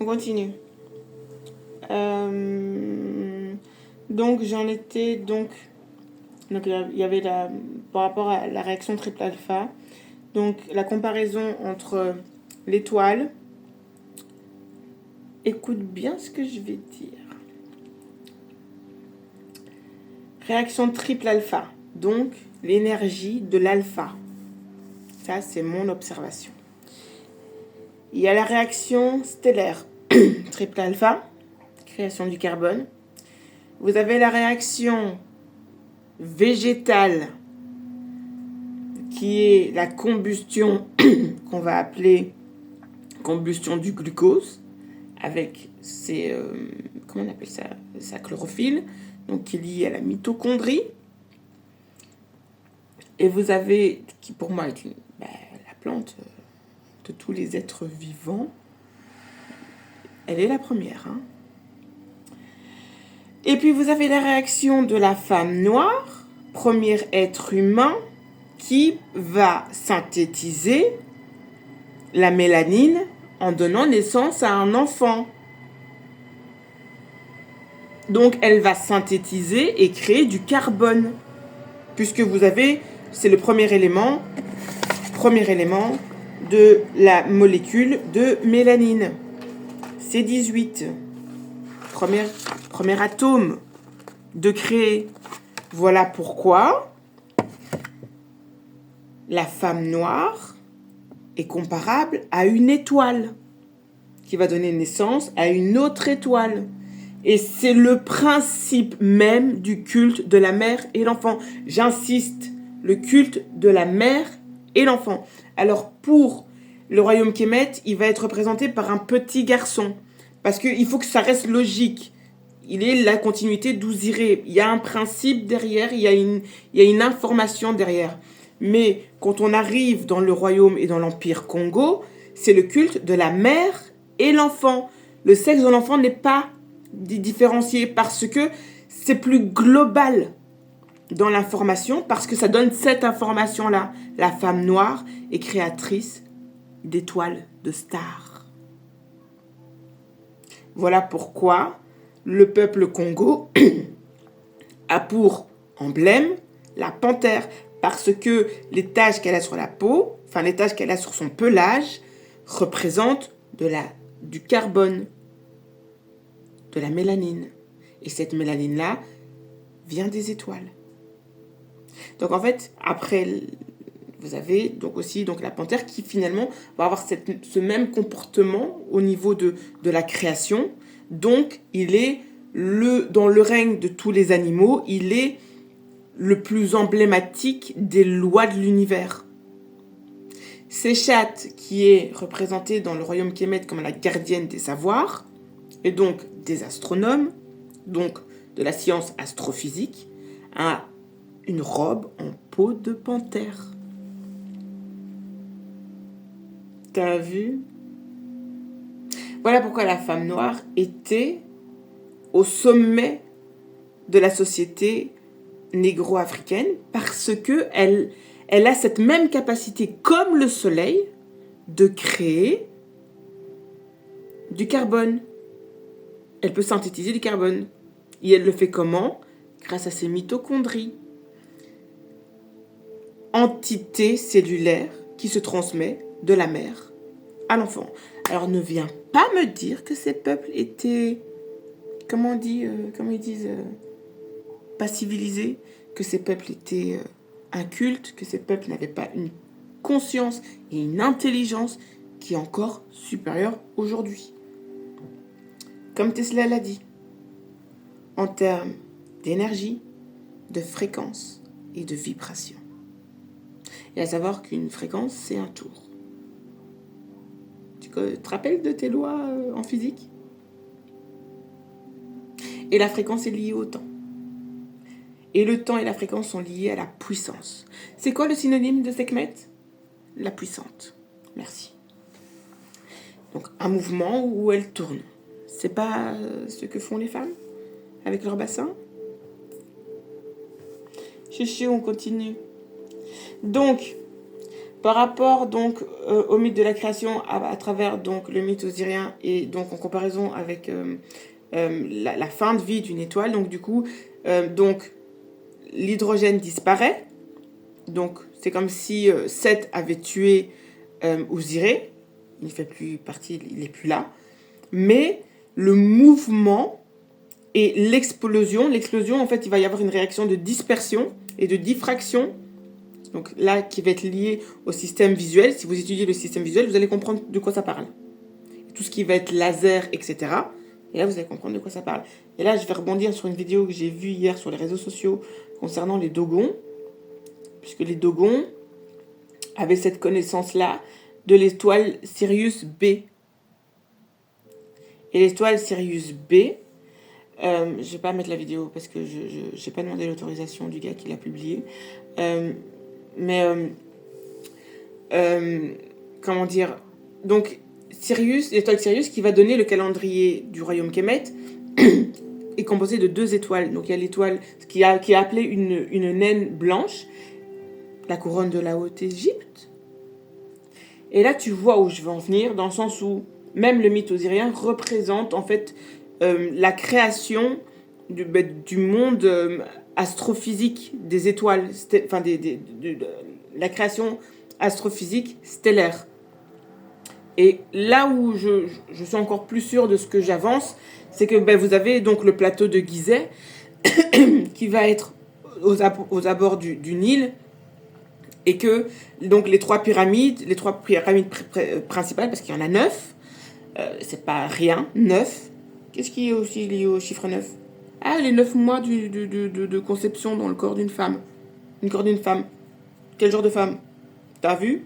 On continue. Donc j'en étais donc il y avait par rapport à la réaction triple alpha, donc la comparaison entre l'étoile. Écoute bien ce que je vais dire. Réaction triple alpha, donc l'énergie de l'alpha. Ça, c'est mon observation. Il y a la réaction stellaire, triple alpha, création du carbone. Vous avez la réaction végétale, qui est la combustion qu'on va appeler combustion du glucose, avec ses, comment on appelle ça, sa chlorophylle, donc qui est liée à la mitochondrie. Et vous avez, qui pour moi est la plante de tous les êtres vivants, elle est la première. Hein. Et puis vous avez la réaction de la femme noire, premier être humain, qui va synthétiser la mélanine en donnant naissance à un enfant. Donc elle va synthétiser et créer du carbone. Puisque vous avez, c'est le premier élément de la molécule de mélanine. C18. Premier atome de créer. Voilà pourquoi la femme noire est comparable à une étoile qui va donner naissance à une autre étoile. Et c'est le principe même du culte de la mère et l'enfant. J'insiste, le culte de la mère et l'enfant. Alors pour le royaume Kemet, il va être représenté par un petit garçon. Parce qu'il faut que ça reste logique. Il est la continuité d'Ouziré. Il y a un principe derrière, il y a une information derrière. Mais quand on arrive dans le royaume et dans l'empire Congo, c'est le culte de la mère et l'enfant. Le sexe de l'enfant n'est pas différencié parce que c'est plus global dans l'information, parce que ça donne cette information-là. La femme noire est créatrice d'étoiles, de stars. Voilà pourquoi le peuple Congo a pour emblème la panthère, parce que les taches qu'elle a sur la peau, enfin les taches qu'elle a sur son pelage, représentent du carbone, de la mélanine. Et cette mélanine-là vient des étoiles. Donc en fait, après, vous avez donc aussi la panthère qui finalement va avoir ce même comportement au niveau de la création. Donc il est dans le règne de tous les animaux, il est le plus emblématique des lois de l'univers. Séchat, qui est représentée dans le royaume Kemet comme la gardienne des savoirs, et donc des astronomes, donc de la science astrophysique, a une robe en peau de panthère. T'as vu? Voilà pourquoi la femme noire était au sommet de la société négro-africaine, parce que elle a cette même capacité, comme le soleil, de créer du carbone. Elle peut synthétiser du carbone. Et elle le fait comment? Grâce à ses mitochondries. Entité cellulaire qui se transmet de la mère à l'enfant. Alors ne viens pas me dire que ces peuples étaient, comment ils disent, pas civilisés, que ces peuples étaient incultes, que ces peuples n'avaient pas une conscience et une intelligence qui est encore supérieure aujourd'hui. Comme Tesla l'a dit, en termes d'énergie, de fréquence et de vibration. Et à savoir qu'une fréquence, c'est un tour. Tu te rappelles de tes lois en physique? Et la fréquence est liée au temps. Et le temps et la fréquence sont liés à la puissance. C'est quoi le synonyme de Sekhmet? La puissante. Merci. Donc un mouvement où elle tourne. C'est pas ce que font les femmes avec leur bassin? Chuchu, on continue. Donc, Par rapport donc au mythe de la création à travers donc le mythe osirien et donc en comparaison avec la fin de vie d'une étoile, donc du coup donc l'hydrogène disparaît, donc c'est comme si Seth avait tué Osiré, il ne fait plus partie, il n'est plus là, mais le mouvement et l'explosion en fait il va y avoir une réaction de dispersion et de diffraction. Donc là, qui va être lié au système visuel. Si vous étudiez le système visuel, vous allez comprendre de quoi ça parle. Tout ce qui va être laser, etc. Et là, vous allez comprendre de quoi ça parle. Et là, je vais rebondir sur une vidéo que j'ai vue hier sur les réseaux sociaux concernant les Dogons. Puisque les Dogons avaient cette connaissance-là de l'étoile Sirius B. Et l'étoile Sirius B, je ne vais pas mettre la vidéo parce que je n'ai pas demandé l'autorisation du gars qui l'a publié. Comment dire, donc Sirius, l'étoile Sirius qui va donner le calendrier du royaume Kemet est composé de 2 étoiles. Donc il y a l'étoile qui est appelée une naine blanche, la couronne de la Haute-Égypte. Et là tu vois où je veux en venir, dans le sens où même le mythe osirien représente en fait la création du monde astrophysique des étoiles, enfin la création astrophysique stellaire. Et là où je suis encore plus sûre de ce que j'avance, c'est que vous avez donc le plateau de Gizeh qui va être aux abords du Nil, et que donc les trois pyramides principales, parce qu'il y en a 9, c'est pas rien, 9. Qu'est-ce qui est aussi lié au chiffre 9? Ah, les 9 mois de conception dans le corps d'une femme. Une corps d'une femme. Quel genre de femme? T'as vu?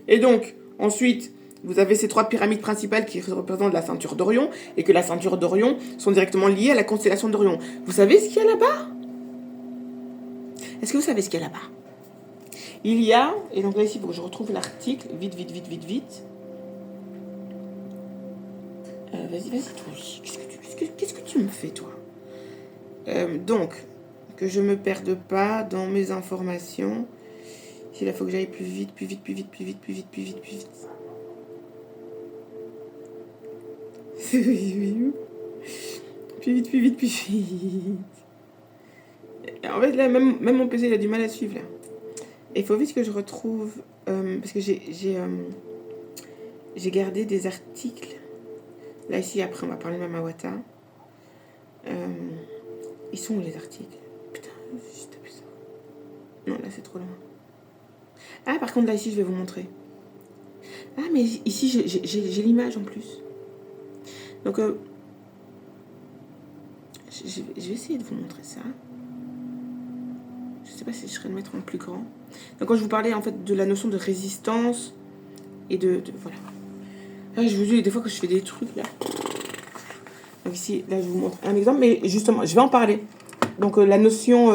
Et donc, ensuite, vous avez ces 3 pyramides principales qui représentent la ceinture d'Orion, et que la ceinture d'Orion sont directement liées à la constellation d'Orion. Vous savez ce qu'il y a là-bas? Est-ce que vous savez ce qu'il y a là-bas? Il y a, et donc là ici, il faut que je retrouve l'article, vite. Vas-y, toi. Qu'est-ce que tu me fais, toi? Donc, que je me perde pas dans mes informations. Il faut que j'aille plus vite. Plus vite. En fait, là, même mon PC, il a du mal à suivre, là. Il faut vite que je retrouve... parce que j'ai gardé des articles. Là, ici, après, on va parler de Mamawata. Ils sont où, les articles? Putain, j'ai tapé ça. Non, là, c'est trop loin. Ah, par contre, là, ici, je vais vous montrer. Ah, mais ici, j'ai l'image, en plus. Donc, je vais essayer de vous montrer ça. Je sais pas si je serais de mettre en plus grand. Donc, quand je vous parlais, en fait, de la notion de résistance et de voilà. Là, je vous dis des fois que je fais des trucs, là. Donc, ici, là, je vous montre un exemple. Mais justement, je vais en parler. Donc, la notion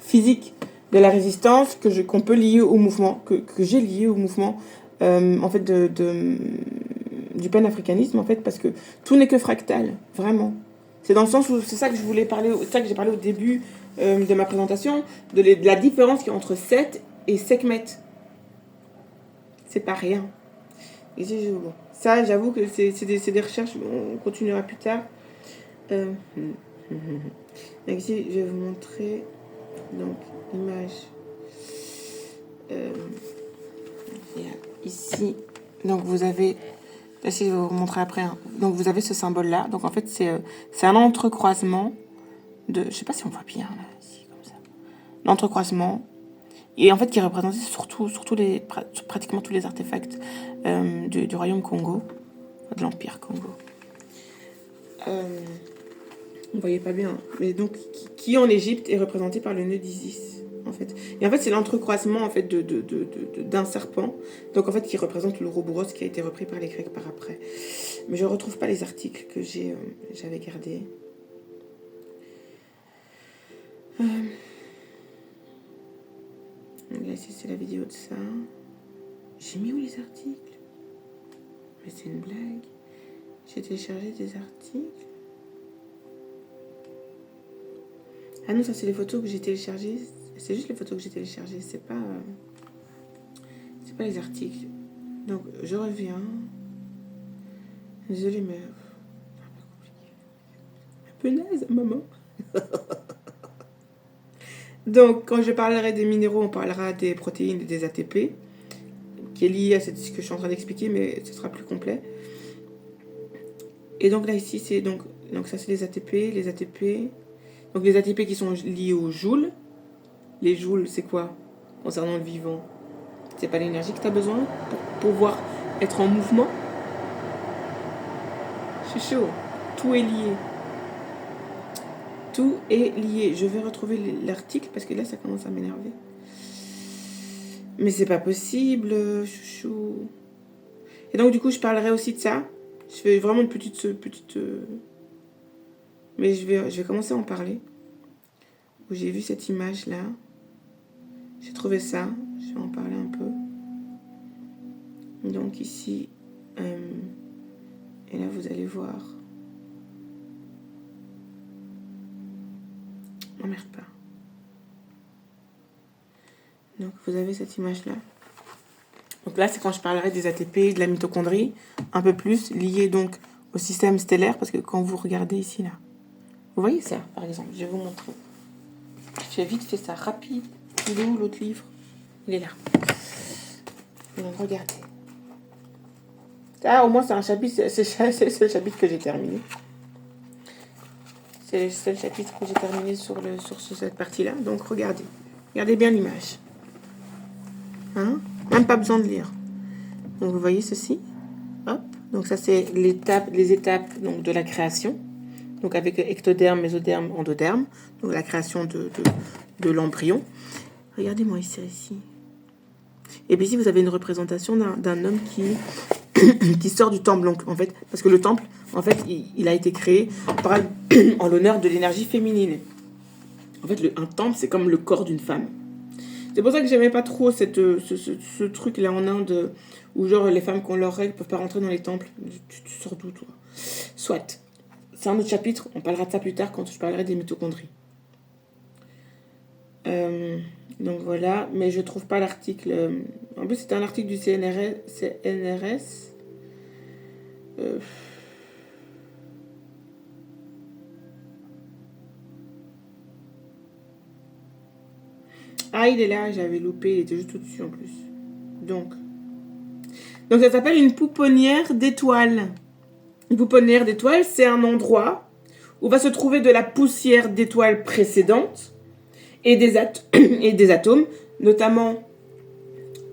physique de la résistance qu'on peut lier au mouvement, que j'ai lié au mouvement, en fait, du panafricanisme, en fait, parce que tout n'est que fractal, vraiment. C'est dans le sens où c'est ça que je voulais parler, c'est ça que j'ai parlé au début de ma présentation, de la différence qu'il y a entre Seth et Sekhmet. C'est pas rien. Et bon, ça, j'avoue que c'est des recherches, on continuera plus tard. Donc ici, je vais vous montrer donc l'image. Ici, donc vous avez... Là, si je vais vous montrer après. Hein. Donc vous avez ce symbole-là. Donc en fait, c'est un entrecroisement de... Je sais pas si on voit bien, là, ici, comme ça. L'entrecroisement. Et en fait, qui représentait pratiquement tous les artefacts du royaume Congo, de l'Empire Congo. On voyait pas bien. Mais donc, qui en Égypte est représenté par le nœud d'Isis, en fait. Et en fait, c'est l'entrecroisement, en fait, d'un serpent. Donc, en fait, qui représente l'Ouroboros qui a été repris par les Grecs par après. Mais je ne retrouve pas les articles que j'avais gardés. Là, ici, c'est la vidéo de ça. J'ai mis où les articles? Mais c'est une blague. J'ai téléchargé des articles. Ah non, ça, c'est les photos que j'ai téléchargées. C'est juste les photos que j'ai téléchargées, c'est pas les articles. Donc, je reviens. Désolée, mais... un peu naze, maman. Donc, quand je parlerai des minéraux, on parlera des protéines et des ATP, qui est lié à ce que je suis en train d'expliquer, mais ce sera plus complet. Et donc là, ici, c'est donc ça, c'est les ATP. Les ATP. Donc, les ATP qui sont liés aux joules. Les joules, c'est quoi concernant le vivant? C'est pas l'énergie que tu as besoin pour pouvoir être en mouvement? Je suis chaud. Tout est lié. Tout est lié. Je vais retrouver l'article parce que là, ça commence à m'énerver. Mais c'est pas possible, chouchou. Et donc, du coup, je parlerai aussi de ça. Je fais vraiment une petite... Mais je vais commencer à en parler. Où j'ai vu cette image-là. J'ai trouvé ça. Je vais en parler un peu. Donc, ici... et là, vous allez voir... m'emmerde pas. Donc, vous avez cette image-là. Donc là, c'est quand je parlerai des ATP, de la mitochondrie, un peu plus, lié donc au système stellaire, parce que quand vous regardez ici, là, vous voyez ça, par exemple, je vais vous montrer. Je fais vite fait ça, rapide. Il est où l'autre livre? Il est là. Donc, regardez. Ah, au moins, c'est un chapitre, c'est le chapitre que j'ai terminé. C'est le seul chapitre que j'ai terminé sur cette partie-là. Donc, regardez. Regardez bien l'image. Hein? Même pas besoin de lire. Donc, vous voyez ceci. Hop. Donc, ça, c'est les étapes donc, de la création. Donc, avec ectoderme, mésoderme, endoderme. Donc, la création de l'embryon. Regardez-moi ici. Et puis ici, vous avez une représentation d'un homme qui sort du temple. Donc, en fait, parce que le temple, en fait, il a été créé en l'honneur de l'énergie féminine. En fait, un temple, c'est comme le corps d'une femme. C'est pour ça que j'aimais pas trop ce truc-là en Inde, où genre les femmes qui ont leurs règles peuvent pas rentrer dans les temples. Tu sors d'où, toi? Soit. C'est un autre chapitre, on parlera de ça plus tard quand je parlerai des mitochondries. Donc voilà, mais je trouve pas l'article. En plus, c'était un article du CNRS. Ah, il est là, j'avais loupé, il était juste au-dessus en plus. Donc ça s'appelle une pouponnière d'étoiles. Une pouponnière d'étoiles, c'est un endroit où va se trouver de la poussière d'étoiles précédentes et des atomes, notamment,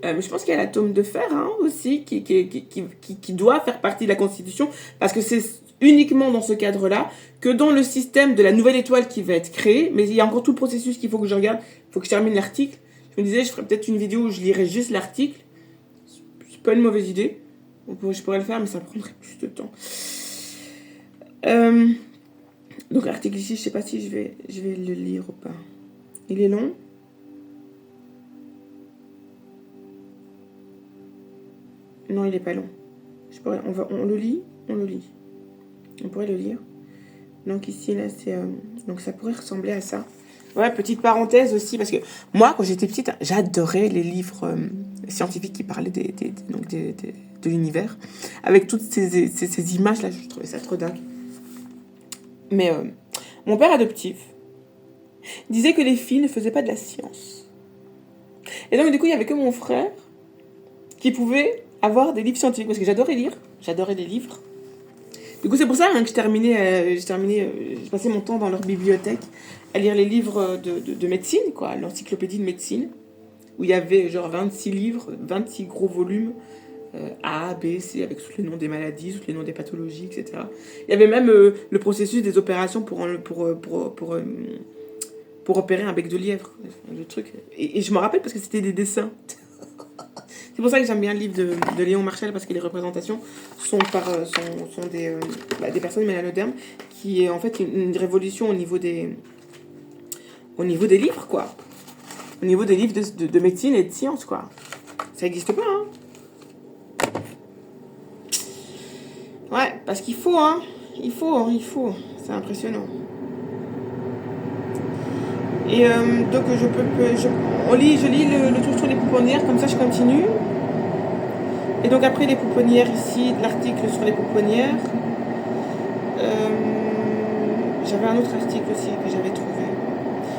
je pense qu'il y a l'atome de fer aussi, qui doit faire partie de la Constitution, parce que c'est uniquement dans ce cadre-là que dans le système de la nouvelle étoile qui va être créée, mais il y a encore tout le processus qu'il faut que je regarde, il faut que je termine l'article. Je me disais, je ferais peut-être une vidéo où je lirais juste l'article. C'est pas une mauvaise idée. Je pourrais le faire, mais ça prendrait plus de temps. Donc l'article ici, je sais pas si je vais le lire ou pas. Il est long. Non, il est pas long. On le lit. On pourrait le lire. Donc ici, là, c'est... donc ça pourrait ressembler à ça. Ouais, petite parenthèse aussi, parce que moi, quand j'étais petite, j'adorais les livres scientifiques qui parlaient de l'univers. Avec toutes ces images-là, je trouvais ça trop dingue. Mais mon père adoptif disait que les filles ne faisaient pas de la science. Et donc, du coup, il n'y avait que mon frère qui pouvait avoir des livres scientifiques. Parce que j'adorais lire. J'adorais les livres. Du coup, c'est pour ça que j'ai passé mon temps dans leur bibliothèque à lire les livres de médecine, quoi, l'encyclopédie de médecine, où il y avait genre 26 livres, 26 gros volumes, A, B, C, avec tous les noms des maladies, tous les noms des pathologies, etc. Il y avait même le processus des opérations pour opérer un bec de lièvre, le truc. Et je me rappelle parce que c'était des dessins. C'est pour ça que j'aime bien le livre de Léon Marchal, parce que les représentations sont des personnes mélanodermes, qui est en fait une révolution au niveau des livres, quoi. Au niveau des livres de médecine et de sciences, quoi. Ça n'existe pas, hein. Ouais, parce qu'il faut, hein. Il faut. C'est impressionnant. Et donc je lis le truc sur les pouponnières, comme ça je continue. Et donc après les pouponnières ici, l'article sur les pouponnières, j'avais un autre article aussi que j'avais trouvé.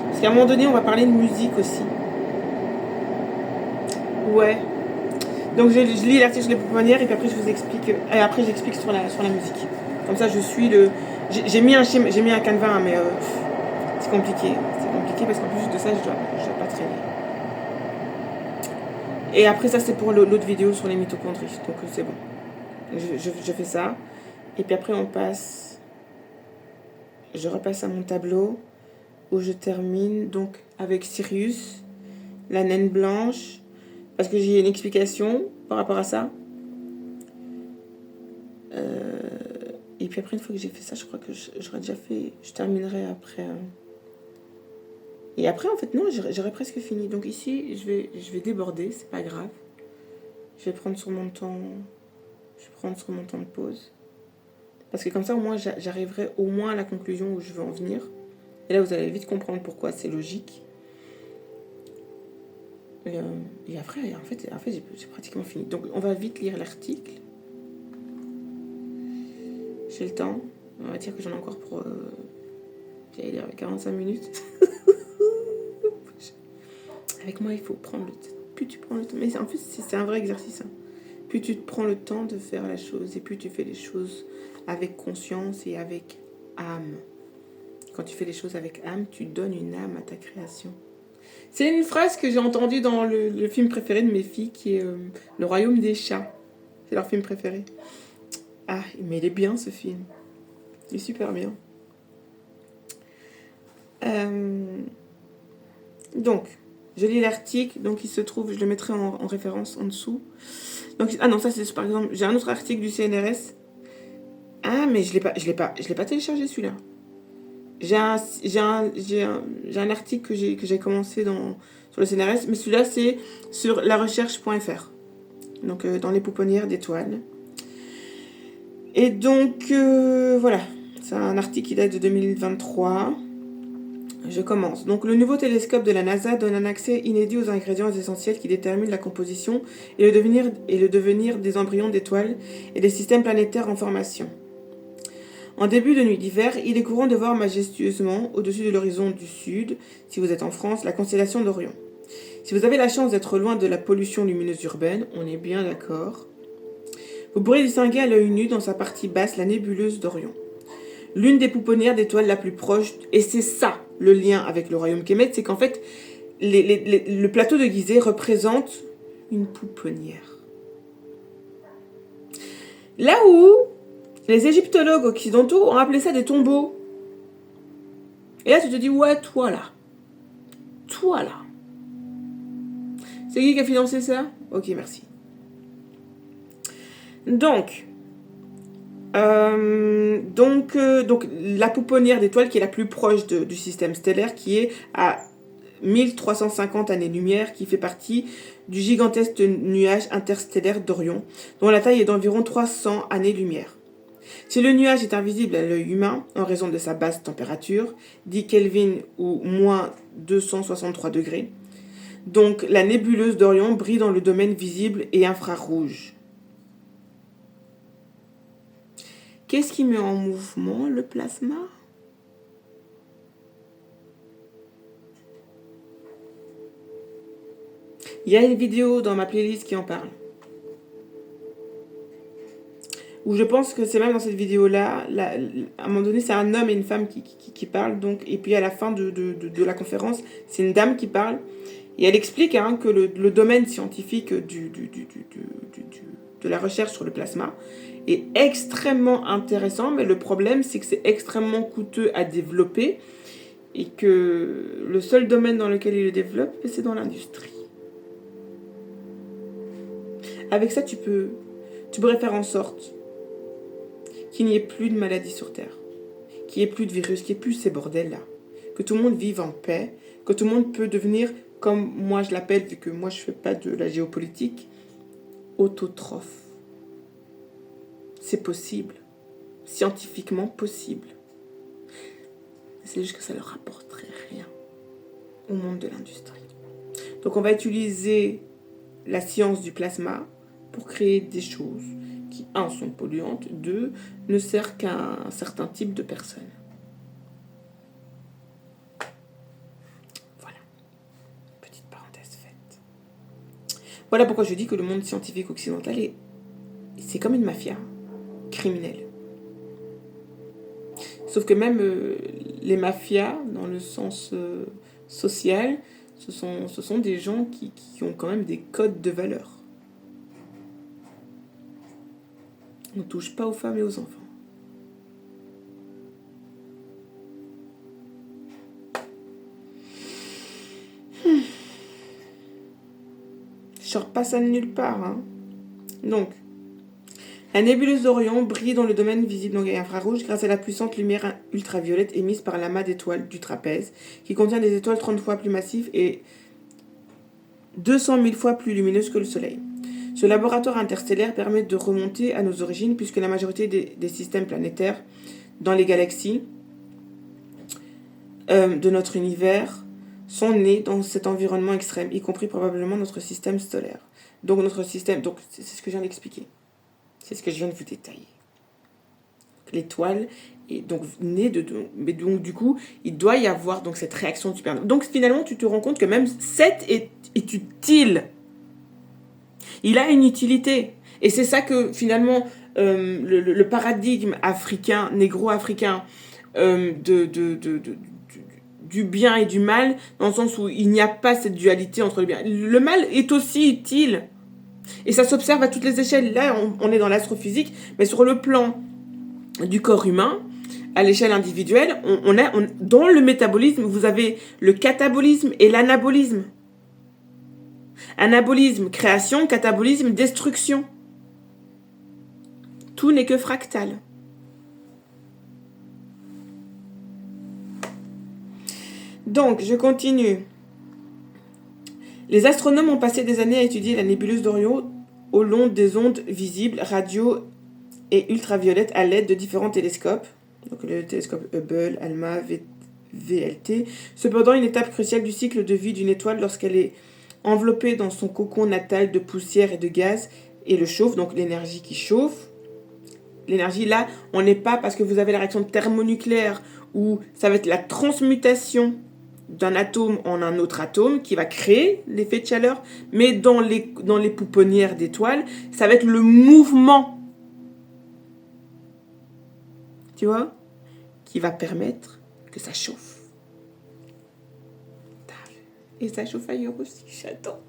Parce qu'à un moment donné, on va parler de musique aussi. Ouais. Donc je lis l'article sur les pouponnières et puis après je vous explique. Et après j'explique sur la musique. Comme ça je suis le. J'ai mis un canevas, hein, mais c'est compliqué. C'est compliqué parce qu'en plus de ça, je dois pas traîner. Et après ça c'est pour l'autre vidéo sur les mitochondries. Donc c'est bon. Je fais ça. Et puis après on passe. Je repasse à mon tableau où je termine donc avec Sirius, la naine blanche, parce que j'ai une explication par rapport à ça. Et puis après, une fois que j'ai fait ça, je crois que j'aurais déjà fait. Je terminerai après. Et après, en fait, non, j'aurais presque fini. Donc ici, je vais déborder, c'est pas grave. Je vais prendre sur mon temps. Je vais prendre sur mon temps de pause. Parce que comme ça, au moins, j'arriverai au moins à la conclusion où je veux en venir. Et là, vous allez vite comprendre pourquoi c'est logique. Et après, en fait j'ai pratiquement fini. Donc, on va vite lire l'article. J'ai le temps. On va dire que j'en ai encore pour... j'allais dire 45 minutes. Avec moi, il faut prendre le temps. Plus tu prends le temps... Mais en fait, c'est un vrai exercice. Hein. Plus tu te prends le temps de faire la chose et plus tu fais les choses avec conscience et avec âme. Quand tu fais les choses avec âme, tu donnes une âme à ta création. C'est une phrase que j'ai entendue dans le film préféré de mes filles, qui est Le Royaume des Chats. C'est leur film préféré. Ah, mais il est bien ce film. Il est super bien. Donc, je lis l'article. Donc, il se trouve, je le mettrai en référence en dessous. Donc, ah non, ça c'est par exemple, j'ai un autre article du CNRS. Ah, mais je l'ai pas téléchargé celui-là. J'ai un article que j'ai commencé sur le CNRS, mais celui-là c'est sur larecherche.fr. Donc dans les pouponnières d'étoiles. Et donc voilà, c'est un article qui date de 2023. Je commence. Donc le nouveau télescope de la NASA donne un accès inédit aux ingrédients essentiels qui déterminent la composition et le devenir des embryons d'étoiles et des systèmes planétaires en formation. En début de nuit d'hiver, il est courant de voir majestueusement, au-dessus de l'horizon du sud, si vous êtes en France, la constellation d'Orion. Si vous avez la chance d'être loin de la pollution lumineuse urbaine, on est bien d'accord, vous pourrez distinguer à l'œil nu dans sa partie basse la nébuleuse d'Orion. L'une des pouponnières d'étoiles la plus proche, et c'est ça le lien avec le royaume Kemet, c'est qu'en fait, le plateau de Gizeh représente une pouponnière. Là où les égyptologues occidentaux ont appelé ça des tombeaux. Et là, tu te dis, ouais, toi là. C'est qui a financé ça? Ok, merci. Donc, la pouponnière d'étoiles qui est la plus proche du système stellaire, qui est à 1350 années-lumière, qui fait partie du gigantesque nuage interstellaire d'Orion, dont la taille est d'environ 300 années-lumière. Si le nuage est invisible à l'œil humain en raison de sa basse température, 10 Kelvin ou moins 263 degrés, donc la nébuleuse d'Orion brille dans le domaine visible et infrarouge. Qu'est-ce qui met en mouvement le plasma? Il y a une vidéo dans ma playlist qui en parle. Où je pense que c'est même dans cette vidéo-là, à un moment donné, c'est un homme et une femme qui parlent. Donc, et puis à la fin de la conférence, c'est une dame qui parle. Et elle explique que le domaine scientifique de la recherche sur le plasma est extrêmement intéressant. Mais le problème, c'est que c'est extrêmement coûteux à développer. Et que le seul domaine dans lequel il le développe, c'est dans l'industrie. Avec ça, tu pourrais faire en sorte qu'il n'y ait plus de maladies sur Terre, qu'il n'y ait plus de virus, qu'il n'y ait plus ces bordels-là, que tout le monde vive en paix, que tout le monde peut devenir, comme moi je l'appelle, vu que moi je ne fais pas de la géopolitique, autotrophe. C'est possible, scientifiquement possible. C'est juste que ça ne leur rapporterait rien. au monde de l'industrie. Donc on va utiliser la science du plasma pour créer des choses qui, 1, sont polluantes, 2, ne servent qu'à un certain type de personnes. Voilà, petite parenthèse faite. Voilà pourquoi je dis que le monde scientifique occidental c'est comme une mafia criminelle. Sauf que même les mafias, dans le sens social, ce sont des gens qui ont quand même des codes de valeur. On ne touche pas aux femmes et aux enfants. Je sors pas ça de nulle part. Hein. Donc, la nébuleuse d'Orion brille dans le domaine visible longue et infrarouge grâce à la puissante lumière ultraviolette émise par l'amas d'étoiles du trapèze, qui contient des étoiles 30 fois plus massives et 200 000 fois plus lumineuses que le Soleil. Ce laboratoire interstellaire permet de remonter à nos origines puisque la majorité des systèmes planétaires dans les galaxies de notre univers sont nés dans cet environnement extrême, y compris probablement notre système solaire. Donc notre système, donc c'est ce que je viens d'expliquer. C'est ce que je viens de vous détailler. L'étoile est donc née de... Mais donc du coup, il doit y avoir donc cette réaction de supernova. Donc finalement, tu te rends compte que même 7 est utile. Il a une utilité. Et c'est ça que finalement, le paradigme africain, négro-africain, du bien et du mal, dans le sens où il n'y a pas cette dualité entre le bien. Le mal est aussi utile. Et ça s'observe à toutes les échelles. Là, on est dans l'astrophysique, mais sur le plan du corps humain, à l'échelle individuelle, dans le métabolisme, vous avez le catabolisme et l'anabolisme. Anabolisme, création, catabolisme, destruction. Tout n'est que fractal. Donc, je continue. Les astronomes ont passé des années à étudier la nébuleuse d'Orion au long des ondes visibles, radio et ultraviolettes à l'aide de différents télescopes. Donc le télescope Hubble, ALMA, VLT. Cependant, une étape cruciale du cycle de vie d'une étoile lorsqu'elle est enveloppée dans son cocon natal de poussière et de gaz et le chauffe, donc l'énergie qui chauffe. L'énergie là, on n'est pas parce que vous avez la réaction thermonucléaire où ça va être la transmutation d'un atome en un autre atome qui va créer l'effet de chaleur, mais dans les pouponnières d'étoiles, ça va être le mouvement, tu vois, qui va permettre que ça chauffe. Et ça chauffe ailleurs aussi, j'attends.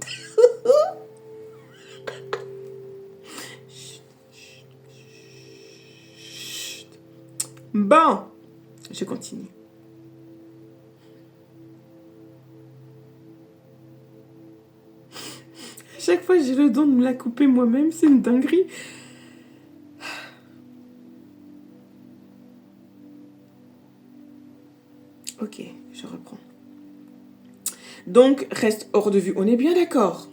Bon, je continue. Chaque fois, j'ai le don de me la couper moi-même, c'est une dinguerie. Ok, je reprends. Donc, reste hors de vue. On est bien d'accord.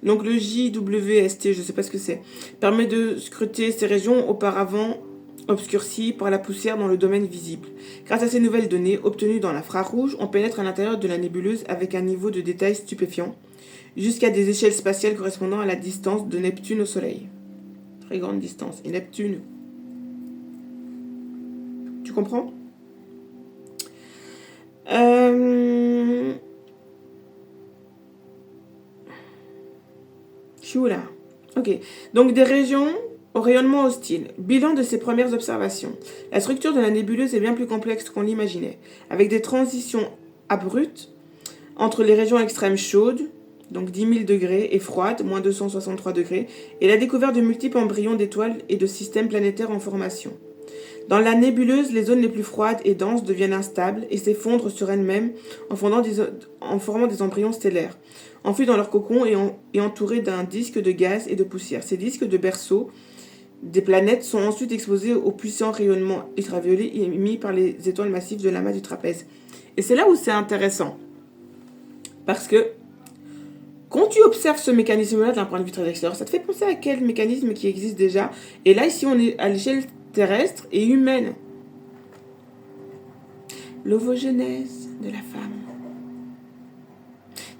Donc, le JWST, je ne sais pas ce que c'est, permet de scruter ces régions auparavant obscurcies par la poussière dans le domaine visible. Grâce à ces nouvelles données obtenues dans l'infrarouge, on pénètre à l'intérieur de la nébuleuse avec un niveau de détail stupéfiant, jusqu'à des échelles spatiales correspondant à la distance de Neptune au Soleil. Très grande distance. Et Neptune, tu comprends ? Je suis où là ? Ok. Donc des régions au rayonnement hostile. Bilan de ces premières observations. La structure de la nébuleuse est bien plus complexe qu'on l'imaginait, avec des transitions abruptes entre les régions extrêmes chaudes, donc 10 000 degrés, et froides, moins 263 degrés, et la découverte de multiples embryons d'étoiles et de systèmes planétaires en formation. Dans la nébuleuse, les zones les plus froides et denses deviennent instables et s'effondrent sur elles-mêmes en formant des embryons stellaires, enfouis dans leur cocon et entourés d'un disque de gaz et de poussière. Ces disques de berceau des planètes sont ensuite exposés au puissant rayonnement ultraviolet émis par les étoiles massives de l'amas du trapèze. Et c'est là où c'est intéressant. Parce que quand tu observes ce mécanisme-là d'un point de vue très extérieur, ça te fait penser à quel mécanisme qui existe déjà. Et là, ici, on est à l'échelle terrestre et humaine. L'ovogenèse de la femme.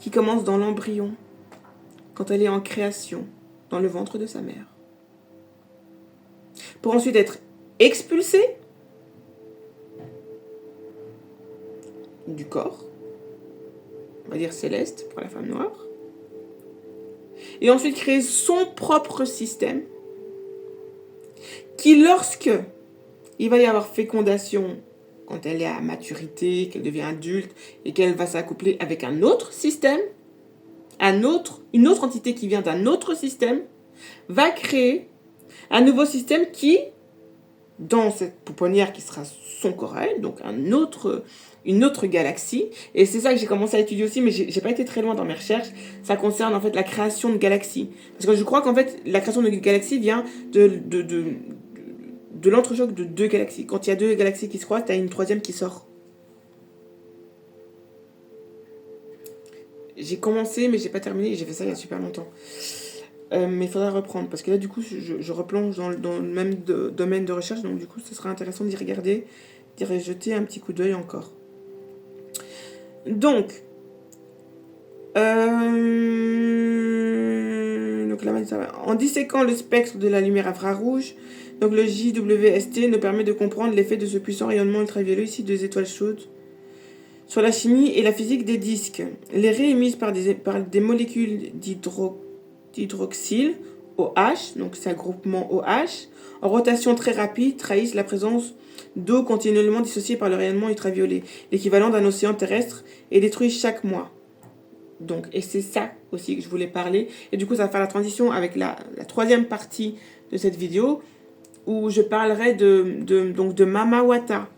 qui commence dans l'embryon, quand elle est en création, dans le ventre de sa mère. Pour ensuite être expulsée du corps, on va dire céleste pour la femme noire, et ensuite créer son propre système qui, lorsque il va y avoir fécondation, quand elle est à maturité, qu'elle devient adulte et qu'elle va s'accoupler avec un autre système, une autre entité qui vient d'un autre système, va créer un nouveau système qui, dans cette pouponnière qui sera son corps à elle, donc une autre galaxie, et c'est ça que j'ai commencé à étudier aussi, mais j'ai pas été très loin dans mes recherches, ça concerne en fait la création de galaxies. Parce que je crois qu'en fait, la création de galaxies vient de l'entrechoc de deux galaxies. Quand il y a deux galaxies qui se croisent, tu as une troisième qui sort. J'ai commencé, mais j'ai pas terminé, j'ai fait ça il y a super longtemps. Mais il faudra reprendre, parce que là, du coup, je replonge dans le même domaine de recherche, donc du coup, ce sera intéressant d'y regarder, d'y jeter un petit coup d'œil encore. Donc là, en disséquant le spectre de la lumière infrarouge, donc le JWST nous permet de comprendre l'effet de ce puissant rayonnement ultraviolet ici des étoiles chaudes sur la chimie et la physique des disques. Les raies émises par des molécules d'hydroxyle OH, donc c'est un groupement OH, en rotation très rapide, trahissent la présence d'eau continuellement dissociée par le rayonnement ultraviolet, l'équivalent d'un océan terrestre, et détruisent chaque mois. Donc, et c'est ça aussi que je voulais parler. Et du coup, ça va faire la transition avec la troisième partie de cette vidéo, où je parlerai de Mama Wata.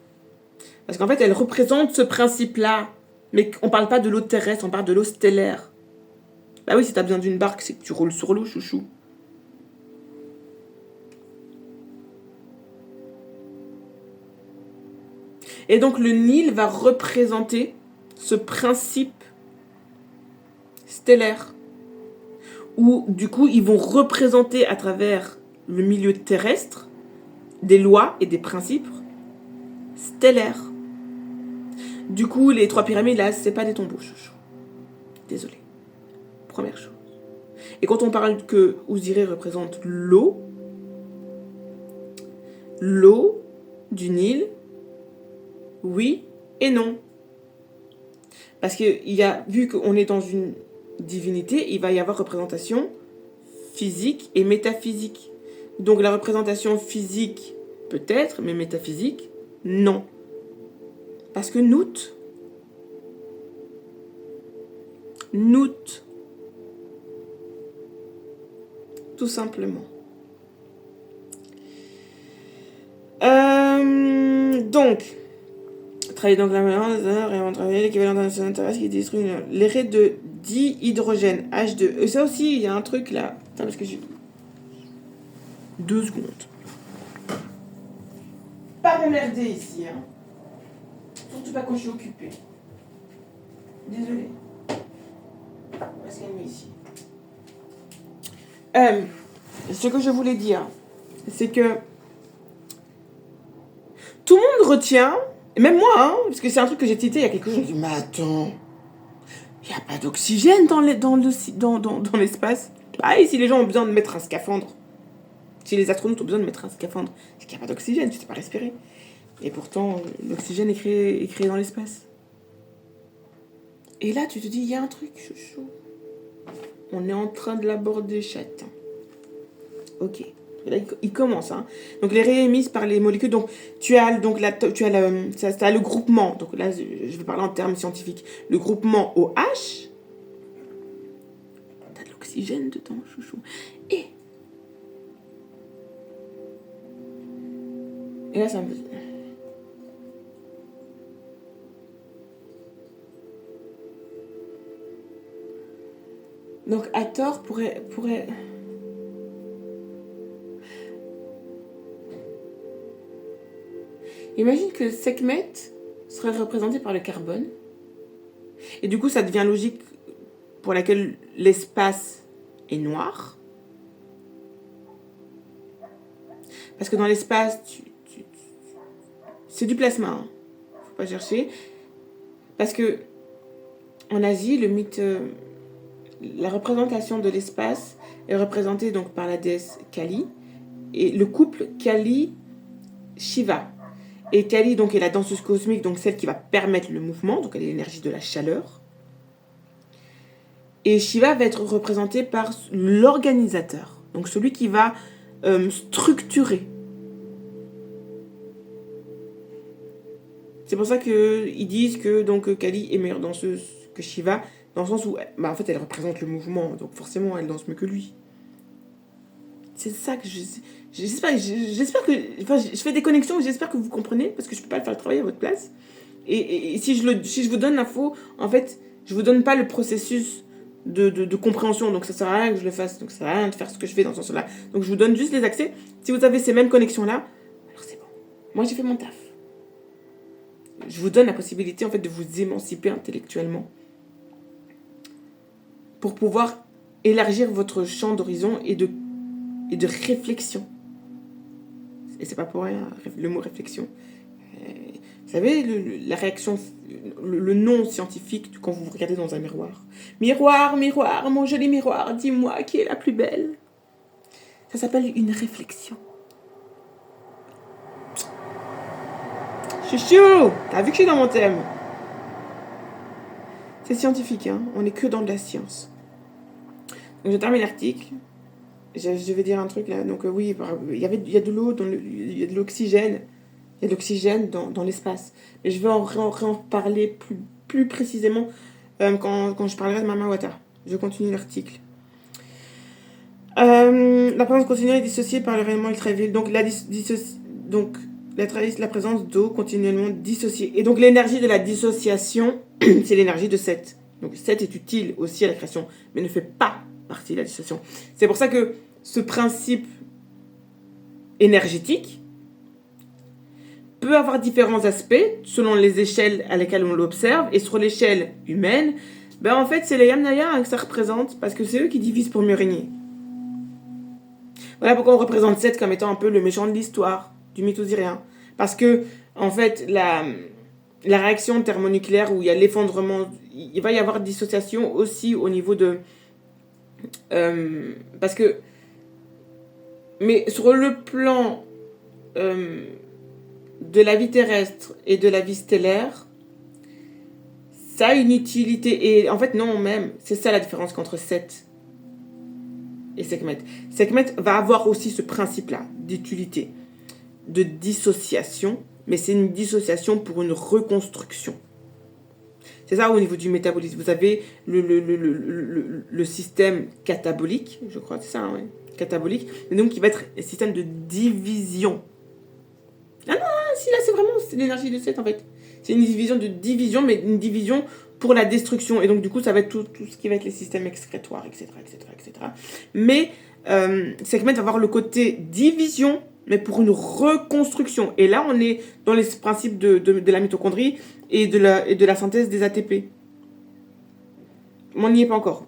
Parce qu'en fait, elle représente ce principe-là. Mais on ne parle pas de l'eau terrestre, on parle de l'eau stellaire. Bah oui, si tu as besoin d'une barque, c'est que tu roules sur l'eau, chouchou. Et donc, le Nil va représenter ce principe stellaire. Où, du coup, ils vont représenter à travers le milieu terrestre des lois et des principes stellaires. Du coup, les 3 pyramides, là, c'est pas des tombeaux, chouchou. Désolé. Première chose. Et quand on parle que Ouziré représente l'eau du Nil, oui et non. Parce que vu qu'on est dans une divinité, il va y avoir représentation physique et métaphysique. Donc la représentation physique, peut-être, mais métaphysique, non. Parce que Nout, tout simplement. Donc, travailler donc la mélange, travailler l'équivalent d'un océan terrestre qui détruit les raies de dihydrogène, H2. Et ça aussi, il y a un truc là. Attends, parce que j'ai 2 secondes. Pas m'emmerder ici, hein. Surtout pas quand je suis occupée. Désolée. On va se calmer ici. Ce que je voulais dire, c'est que tout le monde retient, et même moi, hein, parce que c'est un truc que j'ai cité il y a quelques jours, je me dis, mais attends, il n'y a pas d'oxygène dans l'espace. Bah, et si les gens ont besoin de mettre un scaphandre, si les astronautes ont besoin de mettre un scaphandre, c'est qu'il n'y a pas d'oxygène, tu ne sais pas respirer. Et pourtant, l'oxygène est créé dans l'espace. Et là, tu te dis, il y a un truc, chouchou. On est en train de l'aborder, chatte. Ok. Et là, il commence. Hein. Donc, les raies émises par les molécules. Donc, tu as le groupement. Donc, là, je vais parler en termes scientifiques. Le groupement OH. T'as de l'oxygène dedans, chouchou. Et là, ça me... Donc, Hathor pourrait... Imagine que Sekhmet serait représenté par le carbone. Et du coup, ça devient logique pour laquelle l'espace est noir. Parce que dans l'espace, c'est du plasma. Hein. Faut pas chercher. Parce que en Asie, le mythe, la représentation de l'espace est représentée donc par la déesse Kali et le couple Kali-Shiva. Et Kali donc est la danseuse cosmique, donc celle qui va permettre le mouvement, donc elle est l'énergie de la chaleur. Et Shiva va être représenté par l'organisateur, donc celui qui va structurer. C'est pour ça qu'ils disent que donc, Kali est meilleure danseuse que Shiva, dans le sens où en fait, elle représente le mouvement, donc forcément, elle danse mieux que lui. C'est ça que j'espère que... Enfin, je fais des connexions, j'espère que vous comprenez, parce que je ne peux pas le faire travailler à votre place. Et si je vous donne l'info, en fait, je ne vous donne pas le processus de compréhension, donc ça ne sert à rien que je le fasse, donc ça ne sert à rien de faire ce que je fais dans ce sens-là. Donc je vous donne juste les accès. Si vous avez ces mêmes connexions-là, alors c'est bon. Moi, j'ai fait mon taf. Je vous donne la possibilité, en fait, de vous émanciper intellectuellement pour pouvoir élargir votre champ d'horizon et de réflexion. Et c'est pas pour rien, le mot réflexion. Vous savez, la réaction, le nom scientifique quand vous vous regardez dans un miroir. Miroir, miroir, mon joli miroir, dis-moi qui est la plus belle. Ça s'appelle une réflexion. Chouchou, t'as vu que je suis dans mon thème. C'est scientifique, hein. On n'est que dans de la science. Donc je termine l'article. Je vais dire un truc là. Donc oui, il y a de l'eau, il y a de l'oxygène. Il y a de l'oxygène dans l'espace. Mais je vais en parler plus précisément quand je parlerai de Mama Wata. Je continue l'article. La présence continue est dissociée par le rayonnement ultraviolet. Donc la présence d'eau continuellement dissociée. Et donc l'énergie de la dissociation, c'est l'énergie de 7. Donc 7 est utile aussi à la création, mais ne fait pas partie de la dissociation. C'est pour ça que ce principe énergétique peut avoir différents aspects selon les échelles à lesquelles on l'observe. Et sur l'échelle humaine, en fait, c'est les Yamnaya que ça représente parce que c'est eux qui divisent pour mieux régner. Voilà pourquoi on représente 7 comme étant un peu le méchant de l'histoire du mythe osirien. Parce que, en fait, la réaction thermonucléaire où il y a l'effondrement, il va y avoir dissociation aussi au niveau de... parce que... Mais sur le plan de la vie terrestre et de la vie stellaire, ça a une utilité. Et en fait, non, même, c'est ça la différence entre 7 et Sekhmet. Sekhmet va avoir aussi ce principe-là d'utilité, de dissociation, mais c'est une dissociation pour une reconstruction. C'est ça au niveau du métabolisme. Vous avez le système catabolique, je crois, c'est ça, hein, ouais, catabolique, et donc qui va être un système de division. Ah non, si là c'est l'énergie de 7 en fait. C'est une division de division, mais une division pour la destruction. Et donc du coup, ça va être tout ce qui va être les systèmes excrétoires, etc. Mais Sekhmet va avoir le côté division, mais pour une reconstruction. Et là, on est dans les principes de la mitochondrie et de la synthèse des ATP. On n'y est pas encore.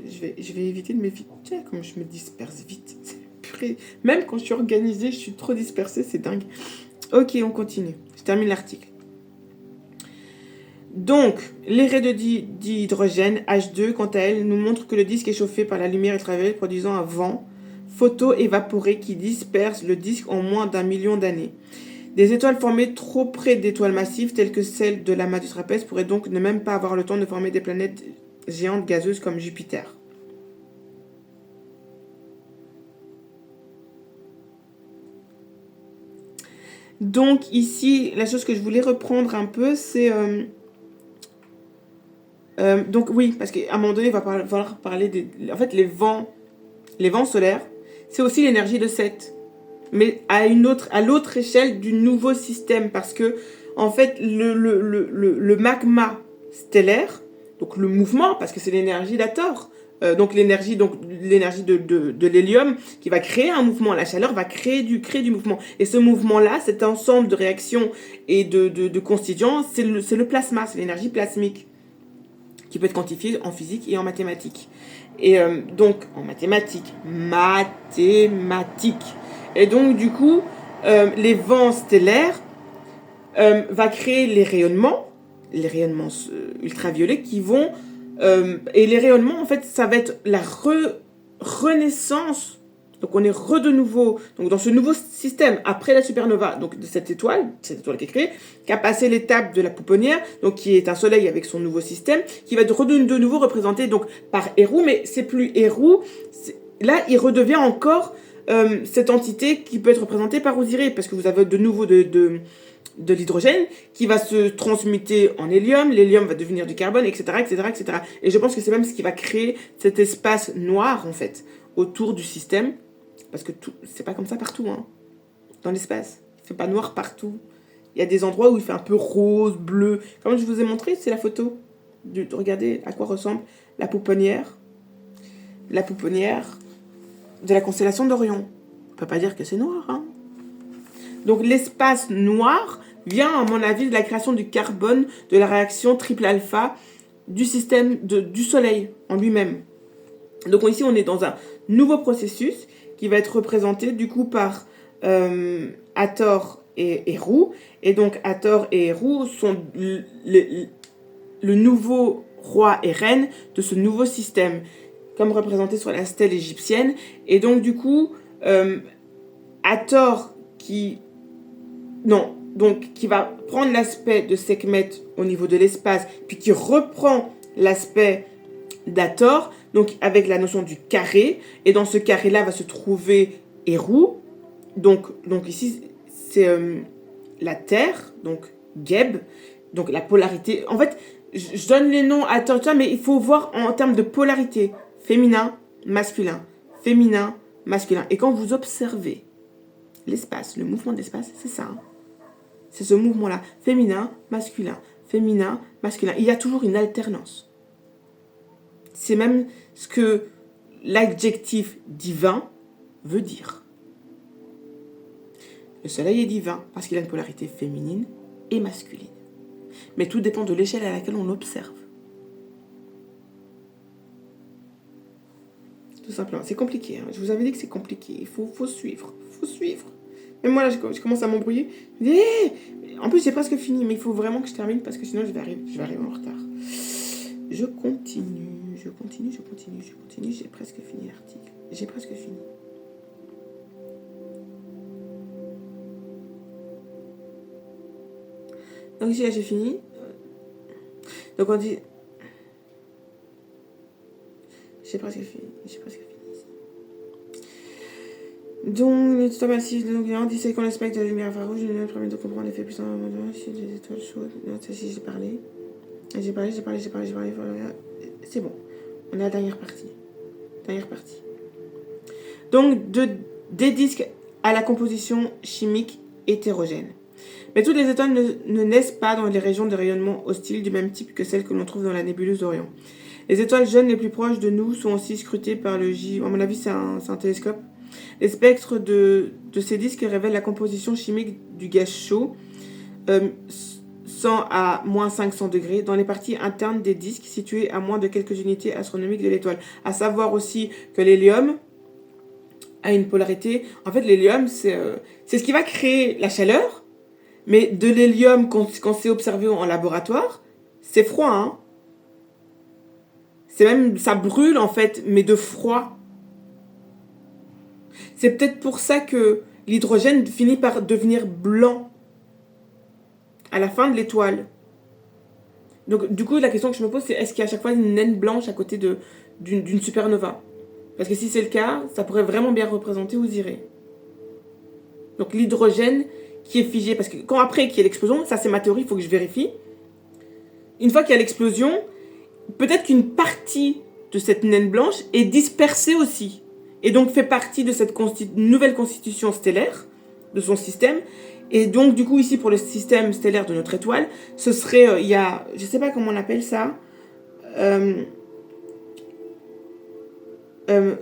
Je vais éviter de m'éviter, comme je me disperse vite. Purée. Même quand je suis organisée, je suis trop dispersée, c'est dingue. Ok, on continue. Je termine l'article. Donc, les raies d'hydrogène, H2, quant à elles, nous montrent que le disque est chauffé par la lumière ultraviolette, produisant un vent photo-évaporé qui disperse le disque en moins d'1 million d'années. Des étoiles formées trop près d'étoiles massives, telles que celles de l'amas du trapèze, pourraient donc ne même pas avoir le temps de former des planètes géantes gazeuses comme Jupiter. Donc ici, la chose que je voulais reprendre un peu, c'est... donc oui, parce qu'à un moment donné, il va falloir parler des... En fait, les vents solaires, c'est aussi l'énergie de 7. Mais à l'autre échelle du nouveau système. Parce que, en fait, le magma stellaire, donc le mouvement, parce que c'est l'énergie d'Hathor, donc l'énergie de l'hélium qui va créer un mouvement. La chaleur va créer du mouvement. Et ce mouvement-là, cet ensemble de réactions et de constituants, c'est le plasma, c'est l'énergie plasmique qui peut être quantifiée en physique et en mathématiques. Et donc, en mathématiques. Et donc, du coup, les vents stellaires va créer les rayonnements les rayonnements ultraviolets qui vont... et les rayonnements, en fait, ça va être la renaissance. Donc on est de nouveau donc dans ce nouveau système après la supernova, donc de cette étoile qui est créée, qui a passé l'étape de la pouponnière, donc qui est un soleil avec son nouveau système, qui va être de nouveau représenté donc par Héru, mais c'est plus Héru, là il redevient encore cette entité qui peut être représentée par Osiris, parce que vous avez de nouveau de l'hydrogène qui va se transmuter en hélium, l'hélium va devenir du carbone, etc., etc., etc. Et je pense que c'est même ce qui va créer cet espace noir, en fait, autour du système, parce que c'est pas comme ça partout, hein, dans l'espace. Il fait pas noir partout. Il y a des endroits où il fait un peu rose, bleu. Comme je vous ai montré, c'est la photo. Regardez à quoi ressemble la pouponnière. La pouponnière de la constellation d'Orion. On peut pas dire que c'est noir, hein. Donc l'espace noir vient, à mon avis, de la création du carbone, de la réaction triple alpha du système du Soleil en lui-même. Donc ici, on est dans un nouveau processus qui va être représenté du coup par Hathor et Héru. Et donc Hathor et Héru sont le nouveau roi et reine de ce nouveau système, comme représenté sur la stèle égyptienne. Et donc du coup, Hathor qui va prendre l'aspect de Sekhmet au niveau de l'espace, puis qui reprend l'aspect d'Hathor, donc avec la notion du carré, et dans ce carré-là va se trouver Héru, donc ici c'est la Terre, donc Geb, donc la polarité. En fait, je donne les noms à Hathor, mais il faut voir en termes de polarité, féminin, masculin, et quand vous observez l'espace, le mouvement de l'espace, c'est ça, hein. C'est ce mouvement-là, féminin, masculin. Il y a toujours une alternance. C'est même ce que l'adjectif divin veut dire. Le soleil est divin parce qu'il a une polarité féminine et masculine. Mais tout dépend de l'échelle à laquelle on l'observe. Tout simplement. C'est compliqué, hein. Je vous avais dit que c'est compliqué. Il faut suivre. Même moi, là, je commence à m'embrouiller. En plus, j'ai presque fini, mais il faut vraiment que je termine parce que sinon, je vais arriver en retard. Je continue. J'ai presque fini l'article. J'ai presque fini. Donc ici, là, j'ai fini. Donc on dit... J'ai presque fini ici. Donc, le total massif de l'Océan dit qu'on respecte la lumière infrarouge, il permet de comprendre l'effet puissant de la si des étoiles chaudes. Non, ça, si j'ai parlé. C'est bon. On est à la dernière partie. Donc, des disques à la composition chimique hétérogène. Mais toutes les étoiles ne naissent pas dans les régions de rayonnement hostile du même type que celles que l'on trouve dans la nébuleuse d'Orion. Les étoiles jeunes les plus proches de nous sont aussi scrutées par le J. À mon avis, c'est un télescope. Les spectres de ces disques révèlent la composition chimique du gaz chaud, 100 à moins 500 degrés, dans les parties internes des disques situées à moins de quelques unités astronomiques de l'étoile. À savoir aussi que l'hélium a une polarité. En fait, l'hélium, c'est ce qui va créer la chaleur, mais de l'hélium, quand c'est observé en laboratoire, c'est froid, hein. Ça brûle en fait, mais de froid. C'est peut-être pour ça que l'hydrogène finit par devenir blanc à la fin de l'étoile. Donc du coup, la question que je me pose, c'est est-ce qu'il y a à chaque fois une naine blanche à côté d'une supernova? Parce que si c'est le cas, ça pourrait vraiment bien représenter Osiris. Donc l'hydrogène qui est figé, parce que quand après qu'il y a l'explosion, ça c'est ma théorie, il faut que je vérifie. Une fois qu'il y a l'explosion, peut-être qu'une partie de cette naine blanche est dispersée aussi. Et donc fait partie de cette nouvelle constitution stellaire de son système. Et donc du coup ici pour le système stellaire de notre étoile, ce serait, il y a, je sais pas comment on appelle ça,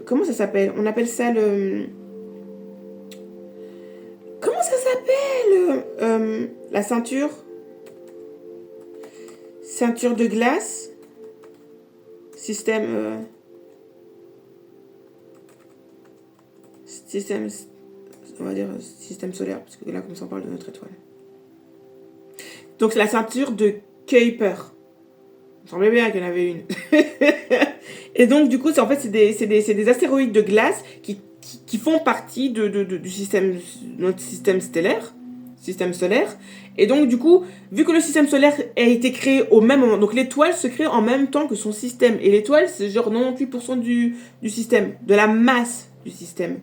comment ça s'appelle? On appelle ça le... Comment ça s'appelle? La ceinture de glace. Système, on va dire système solaire, parce que là, comme ça, on parle de notre étoile. Donc, c'est la ceinture de Kuiper. Il me semblait bien qu'il y en avait une. Et donc, du coup, c'est des astéroïdes de glace qui font partie du système, notre système stellaire, système solaire. Et donc, du coup, vu que le système solaire a été créé au même moment, donc l'étoile se crée en même temps que son système. Et l'étoile, c'est genre 98% du système, de la masse du système.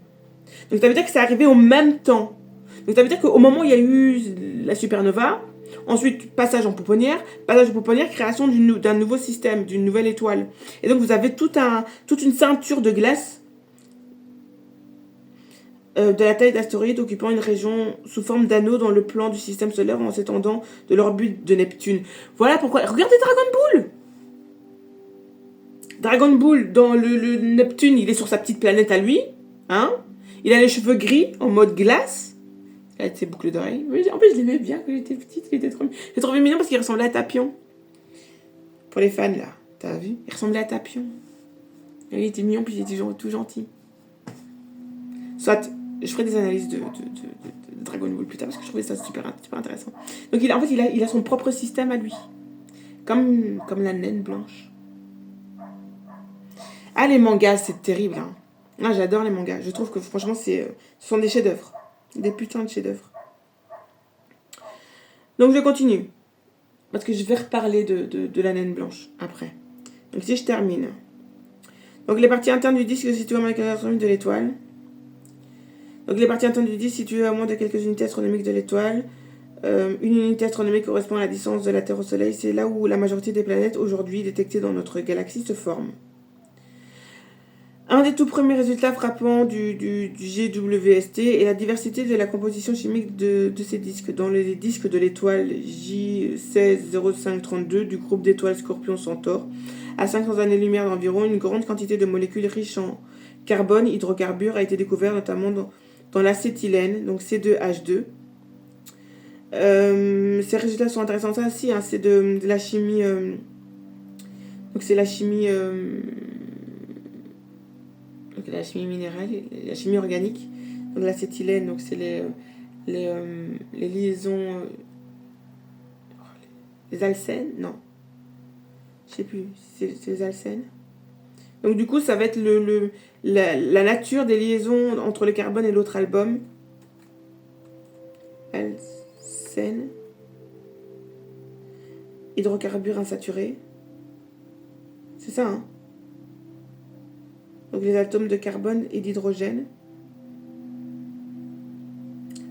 Donc, ça veut dire que c'est arrivé au même temps. Donc, ça veut dire qu'au moment où il y a eu la supernova, ensuite passage en pouponnière, création d'un nouveau système, d'une nouvelle étoile. Et donc, vous avez toute une ceinture de glace de la taille d'astéroïdes occupant une région sous forme d'anneau dans le plan du système solaire en s'étendant de l'orbite de Neptune. Voilà pourquoi. Regardez Dragon Ball. Dragon Ball, dans le Neptune, il est sur sa petite planète à lui. Hein, il a les cheveux gris en mode glace. Il a ses boucles d'oreilles. En plus, je l'aimais bien quand j'étais petite. Il était j'ai trouvé mignon parce qu'il ressemblait à Tapion. Pour les fans, là. T'as vu? Il ressemblait à Tapion. Il était mignon, puis il était tout gentil. Soit, je ferai des analyses de Dragon Ball plus tard parce que je trouvais ça super intéressant. Donc, il a son propre système à lui. Comme la naine blanche. Ah, les mangas, c'est terrible. Hein. Ah, j'adore les mangas. Je trouve que franchement, ce sont des chefs-d'œuvre. Des putains de chefs-d'œuvre. Donc, je continue. Parce que je vais reparler de la naine blanche après. Donc, si je termine. Donc, les parties internes du disque situées à moins de 15 de l'étoile. Donc, les parties internes du disque situées à moins de quelques unités astronomiques de l'étoile. Une unité astronomique correspond à la distance de la Terre au Soleil. C'est là où la majorité des planètes aujourd'hui détectées dans notre galaxie se forment. Un des tout premiers résultats frappants du GWST est la diversité de la composition chimique de ces disques. Dans les disques de l'étoile J160532 du groupe d'étoiles Scorpion-Centaure, à 500 années-lumière d'environ, une grande quantité de molécules riches en carbone, hydrocarbures, a été découverte notamment dans l'acétylène, donc C2H2. Ces résultats sont intéressants. Ça aussi, hein, c'est de la chimie... donc c'est la chimie... donc la chimie minérale, la chimie organique. Donc l'acétylène, donc c'est les liaisons... les alcènes. Non. Je sais plus. C'est les alcènes. Donc du coup, ça va être la nature des liaisons entre le carbone et l'autre album. Alcène. Hydrocarbures insaturés. C'est ça, hein? Donc les atomes de carbone et d'hydrogène.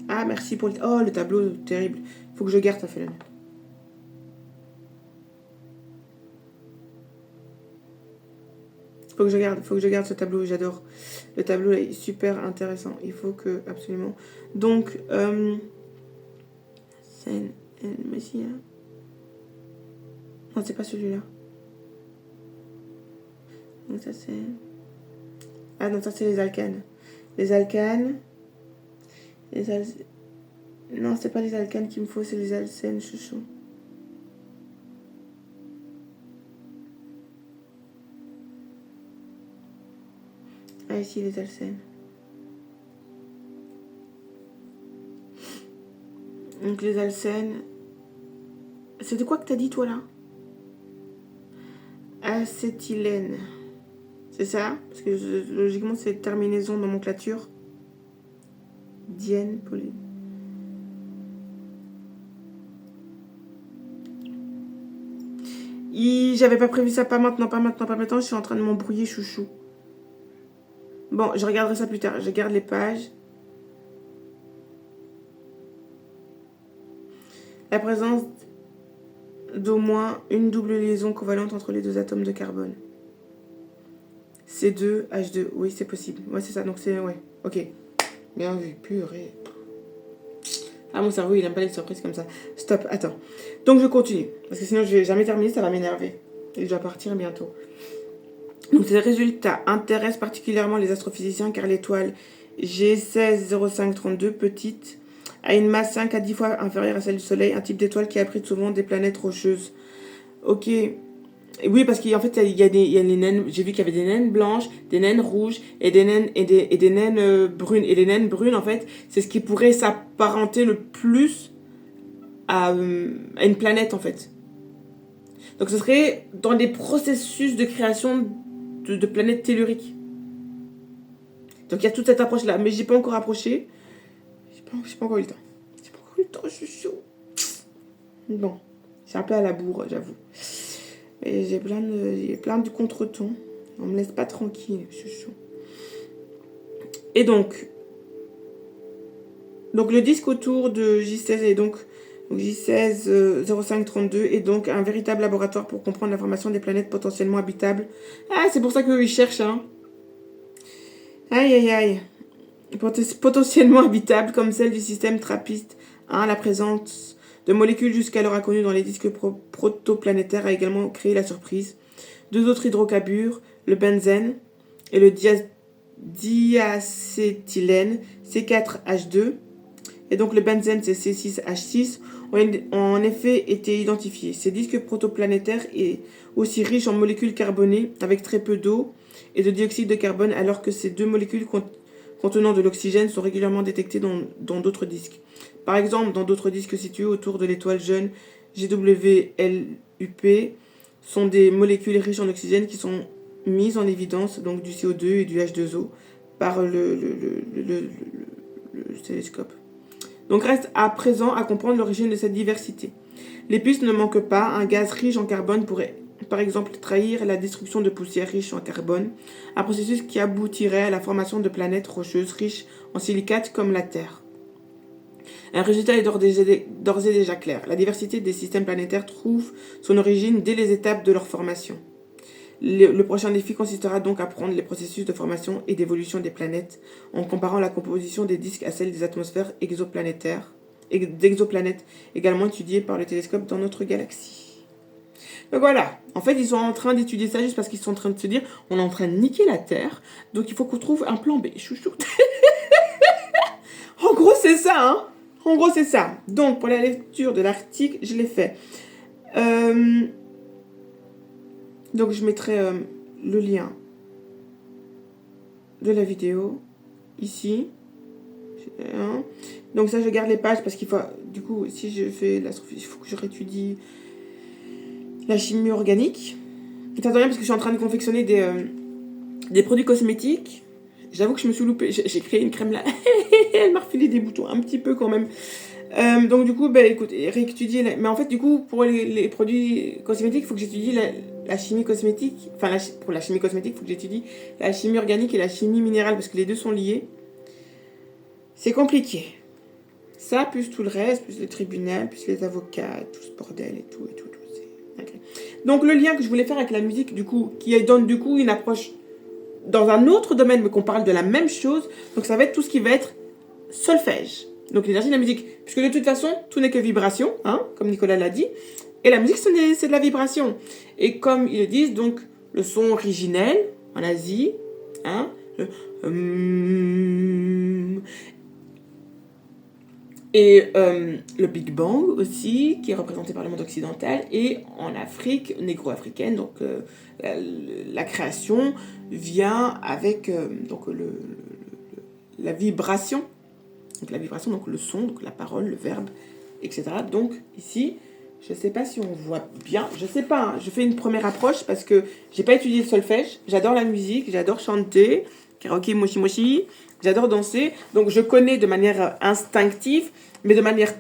Ah, merci pour le... Oh, le tableau, terrible. Faut que je garde ça, Félon. Faut que je garde ce tableau, j'adore. Le tableau est super intéressant. Il faut que, absolument. Donc, c'est... Mais si, hein. Non, c'est pas celui-là. Donc ça, c'est... Ah non, ça c'est les alcanes. Les alcanes. Non, c'est pas les alcanes qu'il me faut, c'est les alcènes, chouchou. Ah, ici, les alcènes. Donc les alcènes. C'était quoi que t'as dit, toi, là? Acétylène. C'est ça? Parce que logiquement, c'est terminaison nomenclature. Diène, poly. J'avais pas prévu ça, pas maintenant. Je suis en train de m'embrouiller, chouchou. Bon, je regarderai ça plus tard. Je garde les pages. La présence d'au moins une double liaison covalente entre les deux atomes de carbone. C2H2. Oui, c'est possible. Ouais, c'est ça. Donc, c'est... Ouais. Ok. Bien vu. Purée. Ah, mon cerveau, il aime pas les surprises comme ça. Stop. Attends. Donc, je continue. Parce que sinon, je vais jamais terminer. Ça va m'énerver. Et je dois partir bientôt. Donc, ces résultats intéressent particulièrement les astrophysiciens car l'étoile G160532, petite, a une masse 5 à 10 fois inférieure à celle du Soleil, un type d'étoile qui abrite souvent des planètes rocheuses. Ok. Oui, parce qu'en fait, il y a les naines. J'ai vu qu'il y avait des naines blanches, des naines rouges et des naines brunes. Et les naines brunes, en fait, c'est ce qui pourrait s'apparenter le plus à une planète, en fait. Donc ce serait dans des processus de création de planètes telluriques. Donc il y a toute cette approche-là, mais j'ai pas encore approché. J'ai pas encore eu le temps. J'ai pas encore eu le temps, je suis chaud. Bon, c'est un peu à la bourre, j'avoue. Et j'ai plein de contretemps. On me laisse pas tranquille, je suis chaud. Et donc le disque autour de J16 est donc J16 0532 est donc un véritable laboratoire pour comprendre la formation des planètes potentiellement habitables. Ah, c'est pour ça qu'eux ils cherchent, hein. Aïe, aïe, aïe. Potentiellement habitables comme celle du système TRAPPIST 1, la présence de molécules jusqu'alors inconnues dans les disques protoplanétaires a également créé la surprise. 2 autres hydrocarbures, le benzène et le diacétylène C4H2, et donc le benzène c'est C6H6, ont en effet été identifiés. Ces disques protoplanétaires est aussi riches en molécules carbonées avec très peu d'eau et de dioxyde de carbone, alors que ces 2 molécules contenant de l'oxygène sont régulièrement détectées dans d'autres disques. Par exemple, dans d'autres disques situés autour de l'étoile jeune GWLUP, sont des molécules riches en oxygène qui sont mises en évidence, donc du CO2 et du H2O, par le télescope. Donc reste à présent à comprendre l'origine de cette diversité. Les pistes ne manquent pas. Un gaz riche en carbone pourrait par exemple trahir la destruction de poussières riches en carbone, un processus qui aboutirait à la formation de planètes rocheuses riches en silicates comme la Terre. Un résultat est d'ores et déjà clair. La diversité des systèmes planétaires trouve son origine dès les étapes de leur formation. Le prochain défi consistera donc à prendre les processus de formation et d'évolution des planètes en comparant la composition des disques à celle des atmosphères exoplanétaires et d'exoplanètes également étudiées par le télescope dans notre galaxie. Donc voilà, en fait ils sont en train d'étudier ça juste parce qu'ils sont en train de se dire on est en train de niquer la Terre, donc il faut qu'on trouve un plan B. Chouchoute. En gros c'est ça, hein. En gros c'est ça. Donc pour la lecture de l'article, je l'ai fait. Donc je mettrai le lien de la vidéo ici. Donc ça je garde les pages parce qu'il faut, du coup si je fais l'astrophysie, il faut que je réétudie la chimie organique. T'attends rien parce que je suis en train de confectionner des produits cosmétiques. J'avoue que je me suis loupée. J'ai créé une crème là. Elle m'a refilé des boutons un petit peu quand même. Donc du coup, écoute, réétudier. Mais en fait, du coup, pour les produits cosmétiques, il faut que j'étudie la chimie cosmétique. Enfin, pour la chimie cosmétique, il faut que j'étudie la chimie organique et la chimie minérale parce que les deux sont liés. C'est compliqué. Ça, plus tout le reste, plus le tribunal, plus les avocats, tout ce bordel et tout. Okay. Donc le lien que je voulais faire avec la musique, du coup, qui donne du coup une approche dans un autre domaine, mais qu'on parle de la même chose. Donc ça va être tout ce qui va être solfège. Donc l'énergie de la musique. Puisque de toute façon, tout n'est que vibration, hein, comme Nicolas l'a dit. Et la musique, c'est de la vibration. Et comme ils le disent, donc le son originel en Asie, hein, et le Big Bang aussi, qui est représenté par le monde occidental, et en Afrique, négro-africaine, donc la création vient avec la vibration, donc la vibration, donc le son, donc la parole, le verbe, etc. Donc ici, je ne sais pas si on voit bien, je ne sais pas, hein, je fais une première approche parce que j'ai pas étudié le solfège, j'adore la musique, j'adore chanter, karaoké, moshi moshi, j'adore danser, donc je connais de manière instinctive, mais de manière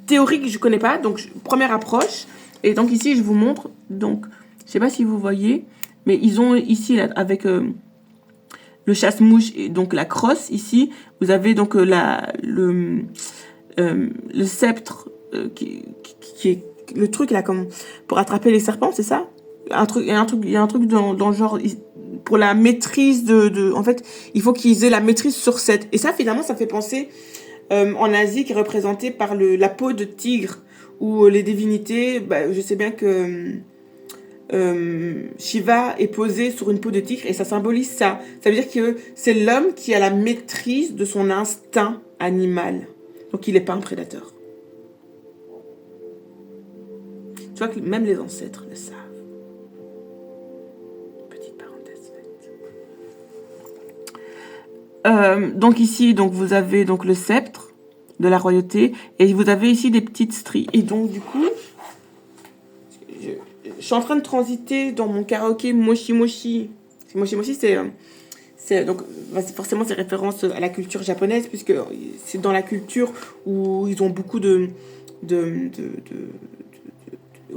théorique, je ne connais pas. Donc, première approche. Et donc, ici, je vous montre. Donc, je ne sais pas si vous voyez, mais ils ont ici, là, avec le chasse-mouche et donc la crosse, ici, vous avez donc le sceptre qui est le truc, là, comme pour attraper les serpents, c'est ça? Il y a un truc dans le genre... Pour la maîtrise en fait, il faut qu'ils aient la maîtrise sur cette. Et ça, finalement, ça fait penser en Asie, qui est représenté par la peau de tigre, où les divinités, je sais bien que Shiva est posé sur une peau de tigre, et ça symbolise ça. Ça veut dire que c'est l'homme qui a la maîtrise de son instinct animal. Donc, il n'est pas un prédateur. Tu vois que même les ancêtres le savent. Donc ici, donc vous avez donc le sceptre de la royauté et vous avez ici des petites stries. Et donc du coup, je suis en train de transiter dans mon karaoké Moshi Moshi. Moshi Moshi, donc forcément c'est référence à la culture japonaise, puisque c'est dans la culture où ils ont beaucoup on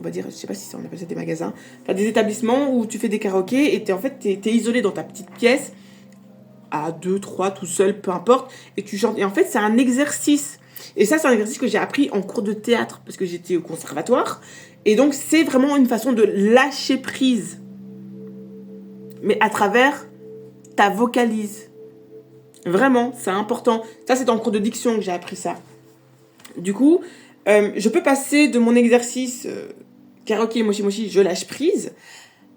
va dire, je sais pas si on appelle ça des magasins, enfin des établissements où tu fais des karaokés et t'es isolé dans ta petite pièce à 2, 3, tout seul, peu importe, et tu chantes. Et en fait, c'est un exercice. Et ça, c'est un exercice que j'ai appris en cours de théâtre, parce que j'étais au conservatoire. Et donc, c'est vraiment une façon de lâcher prise. Mais à travers ta vocalise. Vraiment, c'est important. Ça, c'est en cours de diction que j'ai appris ça. Du coup, je peux passer de mon exercice karaoké moshi moshi, je lâche prise,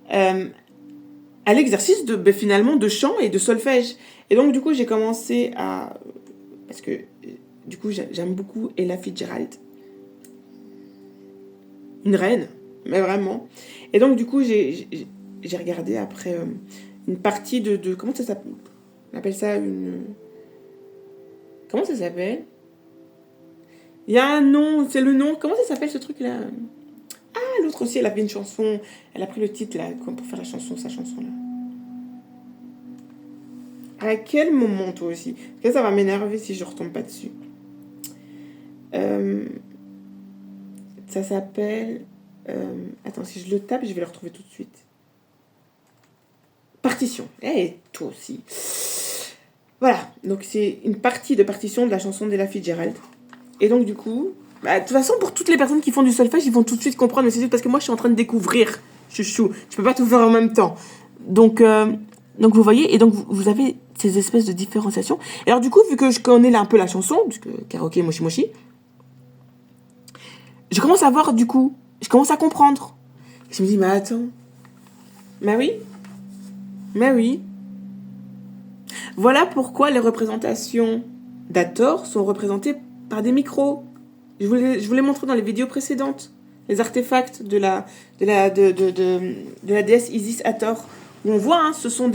à l'exercice finalement de chant et de solfège. Et donc, du coup, j'ai commencé à... Parce que, du coup, j'aime beaucoup Ella Fitzgerald. Une reine, mais vraiment. Et donc, du coup, j'ai regardé après une partie de... Comment ça s'appelle ? On appelle ça une... Comment ça s'appelle ? Il y a un nom, c'est le nom. Comment ça s'appelle ce truc-là ? Ah, l'autre aussi, elle a fait une chanson. Elle a pris le titre, là, pour faire sa chanson, là. À quel moment, toi aussi ? Parce que ça va m'énerver si je ne retombe pas dessus. Ça s'appelle... attends, si je le tape, je vais le retrouver tout de suite. Partition. Toi aussi. Voilà. Donc, c'est une partie de partition de la chanson d'Ella Fitzgerald. Et donc, du coup... de toute façon, pour toutes les personnes qui font du solfège, ils vont tout de suite comprendre. Mais c'est juste parce que moi, je suis en train de découvrir. Chouchou. Je peux pas tout faire en même temps. Donc vous voyez, et donc vous avez ces espèces de différenciations. Et alors du coup, vu que je connais là un peu la chanson, puisque karaoké moshi moshi, je commence à voir du coup, je commence à comprendre. Je me dis, mais attends, mais oui. Voilà pourquoi les représentations d'Hathor sont représentées par des micros. Je vous l'ai montré dans les vidéos précédentes. Les artefacts de la déesse Isis Hathor. Où on voit, ce sont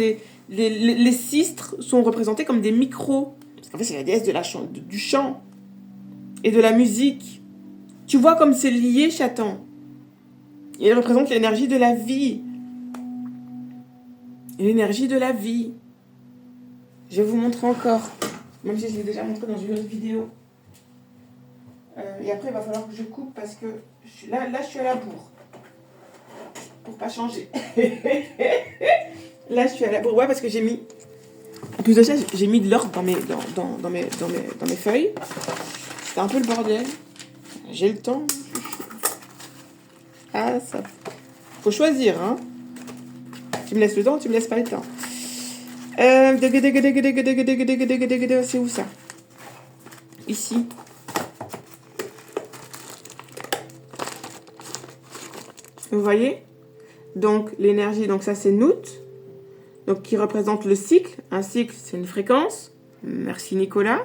les sistres sont représentés comme des micros. Parce qu'en fait, c'est la déesse du chant et de la musique. Tu vois comme c'est lié, Chatan. Et elle représente l'énergie de la vie. L'énergie de la vie. Je vais vous montrer encore. Même si je l'ai déjà montré dans une autre vidéo. Et après, il va falloir que je coupe parce que là, je suis à la bourre. Pour pas changer. Là, je suis à la bourre. Ouais, parce que j'ai mis... En plus de ça, j'ai mis de l'ordre dans mes feuilles. C'était un peu le bordel. J'ai le temps. Ah, ça... Faut choisir, hein. Tu me laisses le temps, tu me laisses pas le temps. C'est où ça ? Ici. Vous voyez ? Donc, l'énergie, donc ça, c'est Nout. Donc, qui représente le cycle. Un cycle, c'est une fréquence. Merci, Nicolas.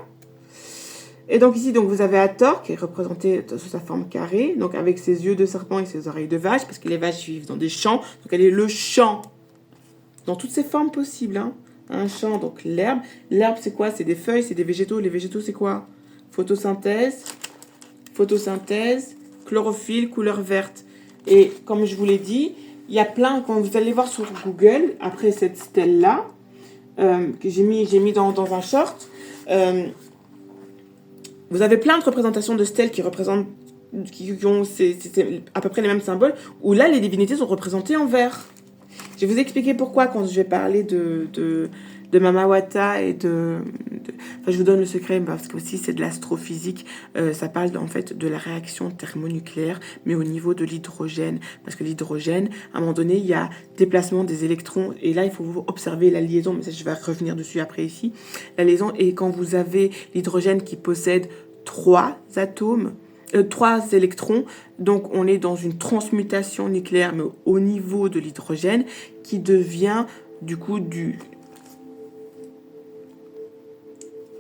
Et donc, ici, donc, vous avez Hathor, qui est représenté sous sa forme carrée. Donc, avec ses yeux de serpent et ses oreilles de vache, parce que les vaches vivent dans des champs. Donc, elle est le champ. Dans toutes ses formes possibles, hein. Un champ, donc l'herbe. L'herbe, c'est quoi ? C'est des feuilles, c'est des végétaux. Les végétaux, c'est quoi ? Photosynthèse, chlorophylle, couleur verte. Et comme je vous l'ai dit, il y a plein, quand vous allez voir sur Google, après cette stèle-là, que j'ai mis dans un short, vous avez plein de représentations de stèles qui représentent, qui ont c'est à peu près les mêmes symboles, où là, les divinités sont représentées en vert. Je vais vous expliquer pourquoi quand je vais parler de Mama Wata et enfin, je vous donne le secret parce que aussi c'est de l'astrophysique. Ça parle en fait de la réaction thermonucléaire, mais au niveau de l'hydrogène. Parce que l'hydrogène, à un moment donné, il y a déplacement des électrons. Et là, il faut observer la liaison. Mais ça, je vais revenir dessus après ici. La liaison, et quand vous avez l'hydrogène qui possède 3 électrons, donc on est dans une transmutation nucléaire, mais au niveau de l'hydrogène, qui devient du coup du...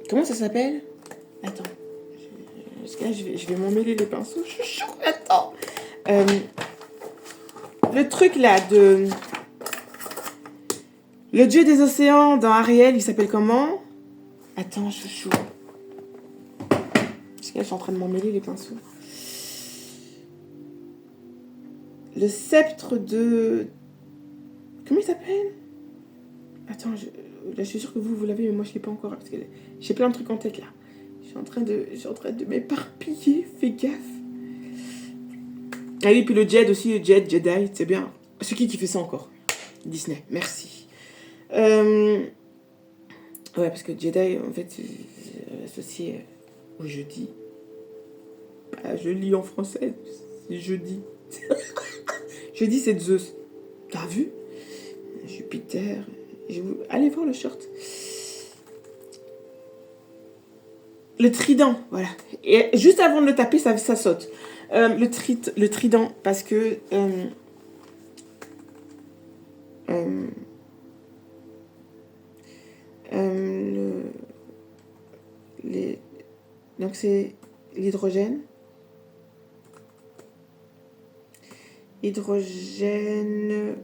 Comment ça s'appelle ? Attends. Parce que là, je vais m'emmêler les pinceaux. Je suis chaud. Attends. Le truc là de... Le dieu des océans dans Ariel, il s'appelle comment ? Attends, chouchou. Parce que là, je suis en train de m'emmêler les pinceaux. Le sceptre de... Comment il s'appelle? Attends, là, je suis sûre que vous l'avez, mais moi, je ne l'ai pas encore. Parce que j'ai plein de trucs en tête, là. Je suis en train de m'éparpiller. Fais gaffe. Ah oui, puis le Jedi aussi, le Jedi, c'est bien. C'est qui fait ça encore? Disney, merci. Ouais, parce que Jedi, en fait, c'est associé au jeudi. Bah, je lis en français, c'est jeudi. Jeudi, c'est Zeus. T'as vu? Jupiter. Allez voir le short. Le trident, voilà. Et juste avant de le taper, ça saute. Le trident, parce que... donc c'est l'hydrogène. Hydrogène,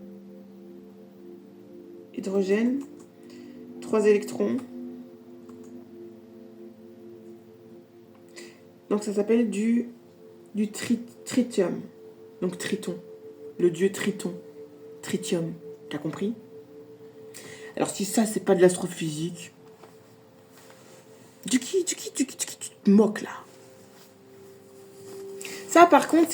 3 électrons. Donc ça s'appelle du tritium. Donc Triton. Le dieu Triton. Tritium. T'as compris? Alors si ça, c'est pas de l'astrophysique, du qui tu te moques là? Ça, par contre,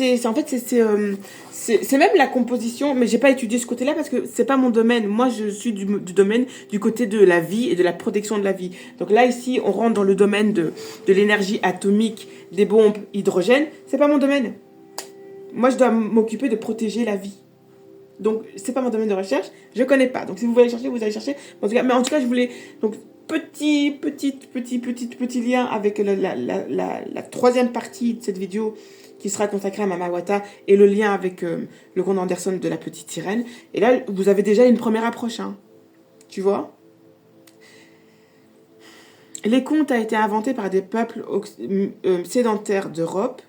c'est même la composition, mais j'ai pas étudié ce côté-là parce que c'est pas mon domaine. Moi, je suis du domaine du côté de la vie et de la protection de la vie. Donc là, ici, on rentre dans le domaine de l'énergie atomique, des bombes hydrogène. C'est pas mon domaine. Moi, je dois m'occuper de protéger la vie. Donc, c'est pas mon domaine de recherche. Je connais pas. Donc, si vous voulez chercher, vous allez chercher. Mais en tout cas, je voulais... Donc, petit lien avec la troisième partie de cette vidéo qui sera consacrée à Mama Wata et le lien avec le conte Anderson de la petite sirène. Et là, vous avez déjà une première approche. Hein. Tu vois? Les contes ont été inventés par des peuples sédentaires d'Europe,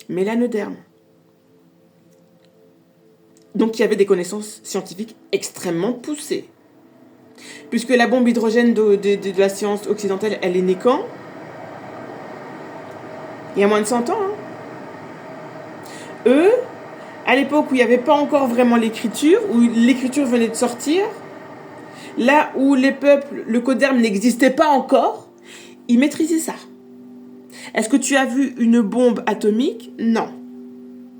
mélanodermes. Donc, qui avaient des connaissances scientifiques extrêmement poussées. Puisque la bombe hydrogène de la science occidentale, elle est née quand? Il y a moins de 100 ans. Hein. Eux, à l'époque où il n'y avait pas encore vraiment l'écriture, où l'écriture venait de sortir, là où les peuples, le coderme n'existait pas encore, ils maîtrisaient ça. Est-ce que tu as vu une bombe atomique? Non.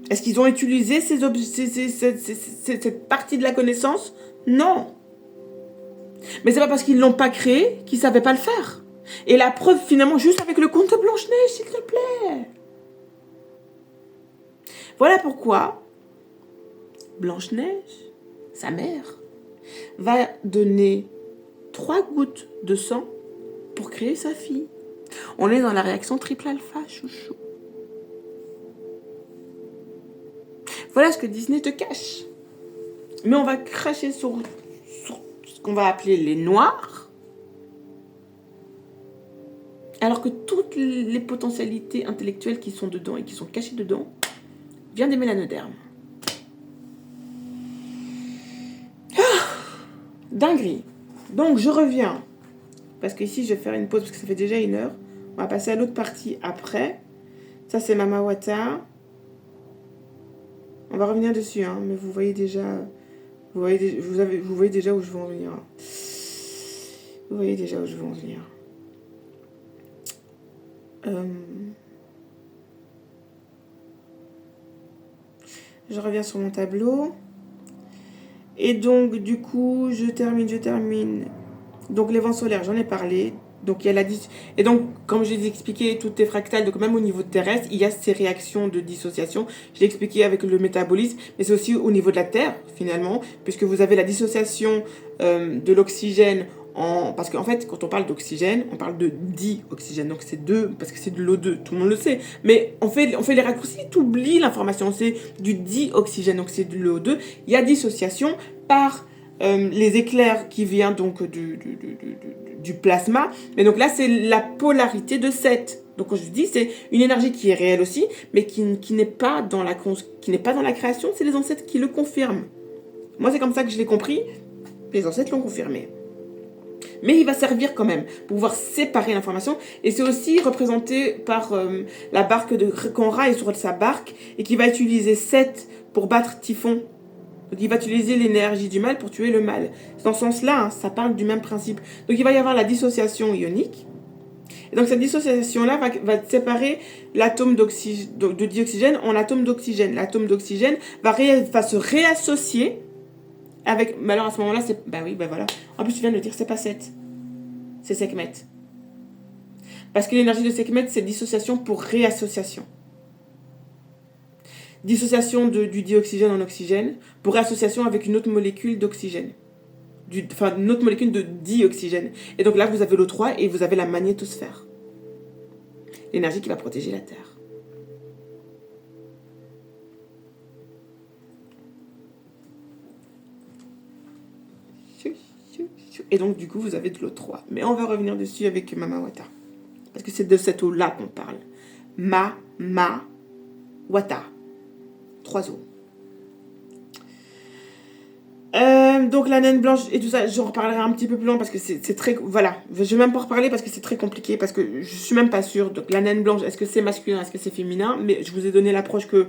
Est-ce qu'ils ont utilisé cette partie de la connaissance? Non. Mais c'est pas parce qu'ils ne l'ont pas créé qu'ils ne savaient pas le faire. Et la preuve, finalement, juste avec le conte de Blanche-Neige, s'il te plaît. Voilà pourquoi Blanche-Neige, sa mère, va donner 3 gouttes de sang pour créer sa fille. On est dans la réaction triple alpha, chouchou. Voilà ce que Disney te cache. Mais on va cracher sur ce qu'on va appeler les noirs, alors que toutes les potentialités intellectuelles qui sont dedans et qui sont cachées dedans viennent des mélanodermes. Dinguerie. Donc je reviens, parce qu'ici je vais faire une pause parce que ça fait déjà 1 heure. On va passer à l'autre partie après. Ça c'est Mama Wata. On va revenir dessus, hein, mais vous voyez déjà, vous voyez déjà où je veux en venir. Vous voyez déjà où je veux en venir. Je reviens sur mon tableau. Et donc, du coup, je termine. Donc, les vents solaires, j'en ai parlé. Donc, il y a et donc, comme je l'ai expliqué, tout est fractal. Donc, même au niveau terrestre, il y a ces réactions de dissociation. Je l'ai expliqué avec le métabolisme, mais c'est aussi au niveau de la Terre, finalement, puisque vous avez la dissociation de l'oxygène. Parce qu'en fait, quand on parle d'oxygène, on parle de dioxygène. Donc, c'est 2, parce que c'est de l'O2, tout le monde le sait. Mais on fait les raccourcis, tu oublies l'information. C'est du dioxygène, donc c'est de l'O2. Il y a dissociation par les éclairs qui viennent donc du plasma. Mais donc là, c'est la polarité de 7. Donc, quand je dis, c'est une énergie qui est réelle aussi, mais qui n'est pas dans la création. C'est les ancêtres qui le confirment. Moi, c'est comme ça que je l'ai compris. Les ancêtres l'ont confirmé. Mais il va servir quand même pour pouvoir séparer l'information. Et c'est aussi représenté par la barque de Conra et sur sa barque, et qui va utiliser 7 pour battre Typhon. Donc il va utiliser l'énergie du mal pour tuer le mal. Dans ce sens-là, hein, ça parle du même principe. Donc il va y avoir la dissociation ionique. Et donc cette dissociation-là va séparer l'atome de dioxygène en atome d'oxygène. L'atome d'oxygène va se réassocier avec... Mais alors à ce moment-là, c'est... Bah oui, bah voilà. En plus, tu viens de le dire, c'est pas 7. C'est Sekhmet. Parce que l'énergie de Sekhmet, c'est dissociation pour réassociation. Dissociation du dioxygène en oxygène pour réassociation avec une autre molécule d'oxygène. Enfin, une autre molécule de dioxygène. Et donc là, vous avez l'O3 et vous avez la magnétosphère. L'énergie qui va protéger la Terre. Et donc, du coup, vous avez de l'O3. Mais on va revenir dessus avec Mama Wata. Parce que c'est de cette eau-là qu'on parle. Wata. 3 eaux. Donc la naine blanche et tout ça, j'en reparlerai un petit peu plus loin parce que c'est très... Voilà, je vais même pas reparler parce que c'est très compliqué, parce que je suis même pas sûre. Donc la naine blanche, est-ce que c'est masculin, est-ce que c'est féminin? Mais je vous ai donné l'approche que...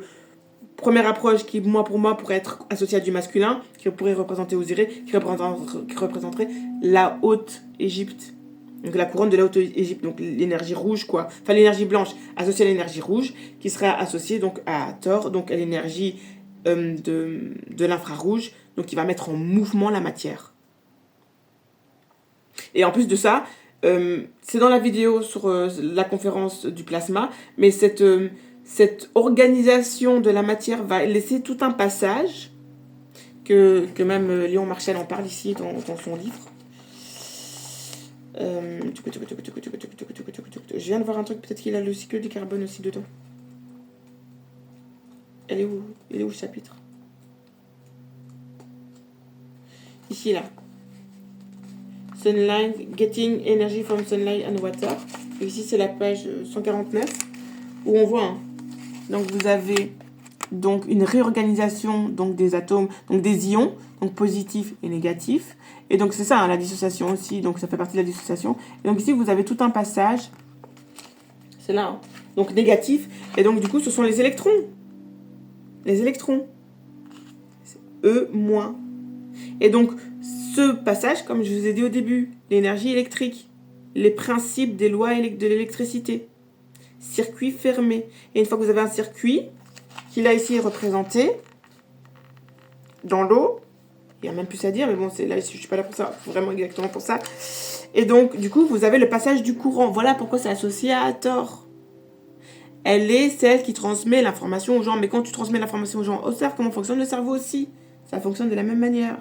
Première approche qui, pour moi, pourrait être associée à du masculin, qui pourrait représenter Osiré, qui représenterait la Haute-Égypte. Donc la couronne de la Haute-Égypte, donc l'énergie rouge, quoi. Enfin, l'énergie blanche associée à l'énergie rouge, qui sera associée donc à Thor, donc à l'énergie de l'infrarouge, donc qui va mettre en mouvement la matière. Et en plus de ça, c'est dans la vidéo sur la conférence du plasma, mais cette organisation de la matière va laisser tout un passage que même Léon Marchal en parle ici dans son livre. Je viens de voir un truc, peut-être qu'il a le cycle du carbone aussi dedans. Il est où le chapitre? Ici, là. Sunlight, Getting Energy from Sunlight and Water. Et ici, c'est la page 149 où on voit. Donc, vous avez donc une réorganisation donc, des atomes, donc des ions, donc positifs et négatifs. Et donc, c'est ça, hein, la dissociation aussi. Donc, ça fait partie de la dissociation. Et donc, ici, vous avez tout un passage. C'est là. Hein, donc, négatif. Et donc, du coup, ce sont les électrons. Les électrons. E-. Et donc, ce passage, comme je vous ai dit au début, l'énergie électrique, les principes des lois de l'électricité, circuit fermé. Et une fois que vous avez un circuit, qui là ici est représenté dans l'eau, il n'y a même plus à dire, mais bon, là, je ne suis pas là pour ça, vraiment exactement pour ça. Et donc, du coup, vous avez le passage du courant. Voilà pourquoi c'est associé à Hathor. Elle est celle qui transmet l'information aux gens. Mais quand tu transmets l'information aux gens, observe comment fonctionne le cerveau aussi. Ça fonctionne de la même manière.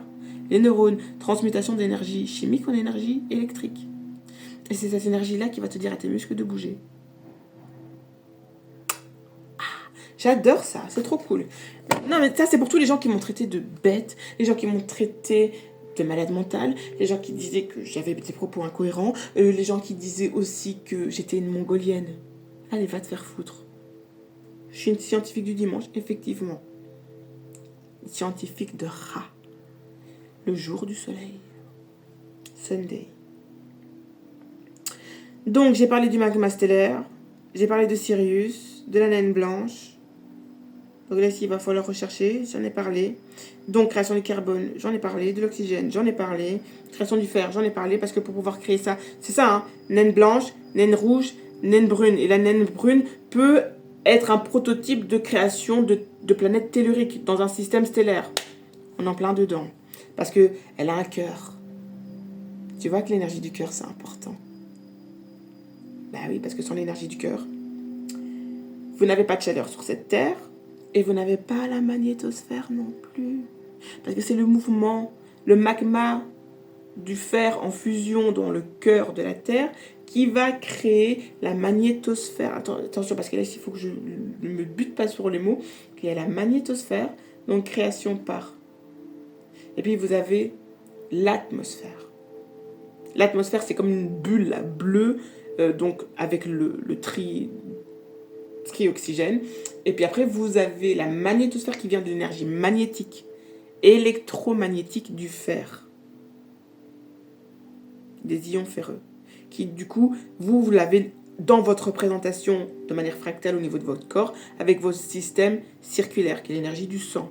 Les neurones, transmutation d'énergie chimique en énergie électrique. Et c'est cette énergie-là qui va te dire à tes muscles de bouger. Ah, j'adore ça, c'est trop cool. Non, mais ça, c'est pour tous les gens qui m'ont traité de bête, les gens qui m'ont traité de malade mentale, les gens qui disaient que j'avais des propos incohérents, les gens qui disaient aussi que j'étais une mongolienne. Allez, va te faire foutre. Je suis une scientifique du dimanche, effectivement. Une scientifique de Ra. Le jour du soleil. Sunday. Donc, j'ai parlé du magma stellaire. J'ai parlé de Sirius, de la naine blanche. Donc là, il va falloir rechercher. J'en ai parlé. Donc, création du carbone, j'en ai parlé. De l'oxygène, j'en ai parlé. Création du fer, j'en ai parlé. Parce que pour pouvoir créer ça, c'est ça, hein. Naine blanche, naine rouge, naine brune. Et la naine brune peut être un prototype de création de planètes telluriques dans un système stellaire. On est en plein dedans. Parce qu'elle a un cœur. Tu vois que l'énergie du cœur, c'est important. Bah oui, parce que sans l'énergie du cœur, vous n'avez pas de chaleur sur cette terre et vous n'avez pas la magnétosphère non plus. Parce que c'est le mouvement, le magma du fer en fusion dans le cœur de la Terre qui va créer la magnétosphère. Attention, parce que là, il faut que je ne me bute pas sur les mots. Il y a la magnétosphère, donc création par. Et puis, vous avez l'atmosphère. L'atmosphère, c'est comme une bulle là, bleue, donc avec le tri-oxygène. Et puis après, vous avez la magnétosphère qui vient de l'énergie magnétique, électromagnétique du fer. Des ions ferreux. Qui, du coup, vous l'avez dans votre représentation de manière fractale au niveau de votre corps, avec votre système circulaire, qui est l'énergie du sang,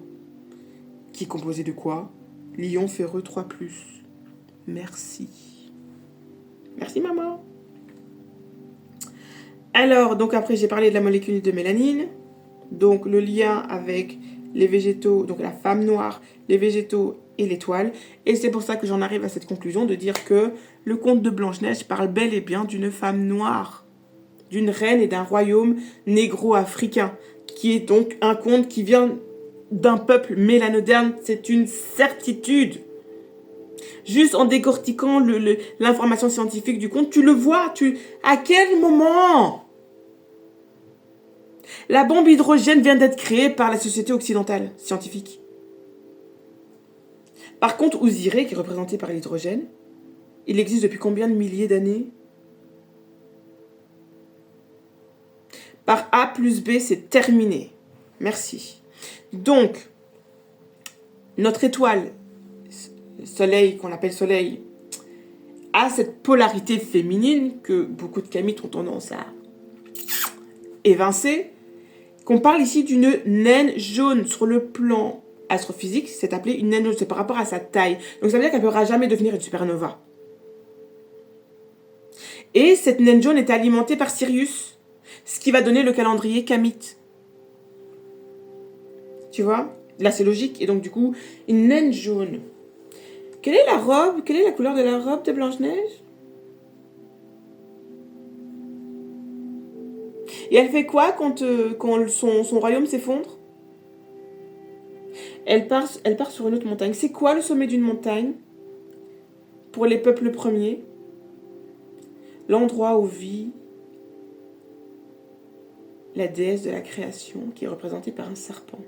qui est composé de quoi? Lion ferreux 3+. Merci. Merci maman. Alors, donc après j'ai parlé de la molécule de mélanine, donc le lien avec les végétaux, donc la femme noire, les végétaux et l'étoile. Et c'est pour ça que j'en arrive à cette conclusion de dire que le conte de Blanche-Neige parle bel et bien d'une femme noire, d'une reine et d'un royaume négro-africain, qui est donc un conte qui vient d'un peuple mélanoderne, c'est une certitude. Juste en décortiquant l'information scientifique du conte, tu le vois, à quel moment la bombe hydrogène vient d'être créée par la société occidentale scientifique. Par contre, Ouziré, qui est représenté par l'hydrogène, il existe depuis combien de milliers d'années? Par A plus B, c'est terminé. Merci. Donc, notre étoile, Soleil, qu'on appelle Soleil, a cette polarité féminine que beaucoup de kamites ont tendance à évincer, qu'on parle ici d'une naine jaune sur le plan astrophysique, c'est appelé une naine jaune, c'est par rapport à sa taille. Donc ça veut dire qu'elle ne pourra jamais devenir une supernova. Et cette naine jaune est alimentée par Sirius, ce qui va donner le calendrier kamite. Tu vois? Là c'est logique, et donc du coup, une naine jaune. Quelle est la robe? Quelle est la couleur de la robe de Blanche-Neige? Et elle fait quoi quand son royaume s'effondre? Elle part sur une autre montagne. C'est quoi le sommet d'une montagne? Pour les peuples premiers, l'endroit où vit la déesse de la création, qui est représentée par un serpent.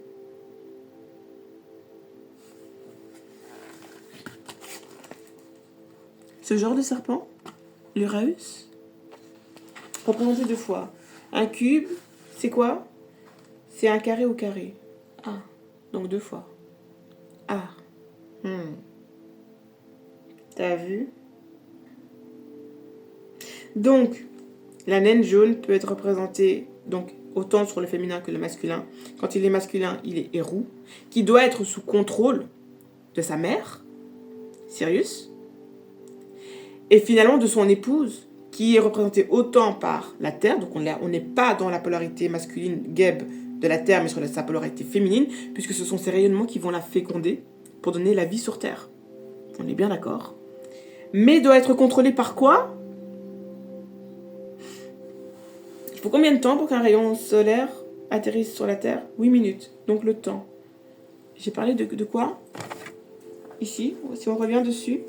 Ce genre de serpent, l'Uraeus, représenté 2 fois. Un cube, c'est quoi? C'est un carré au carré. Ah, donc 2 fois. Ah. T'as vu? Donc, la naine jaune peut être représentée donc autant sur le féminin que le masculin. Quand il est masculin, il est Hérou, qui doit être sous contrôle de sa mère, Sirius, et finalement de son épouse, qui est représentée autant par la Terre, donc on n'est pas dans la polarité masculine Geb de la Terre, mais sur sa polarité féminine, puisque ce sont ces rayonnements qui vont la féconder pour donner la vie sur Terre. On est bien d'accord. Mais doit être contrôlée par quoi? Il faut combien de temps pour qu'un rayon solaire atterrisse sur la Terre? 8 minutes, donc le temps. J'ai parlé de quoi? Ici, si on revient dessus.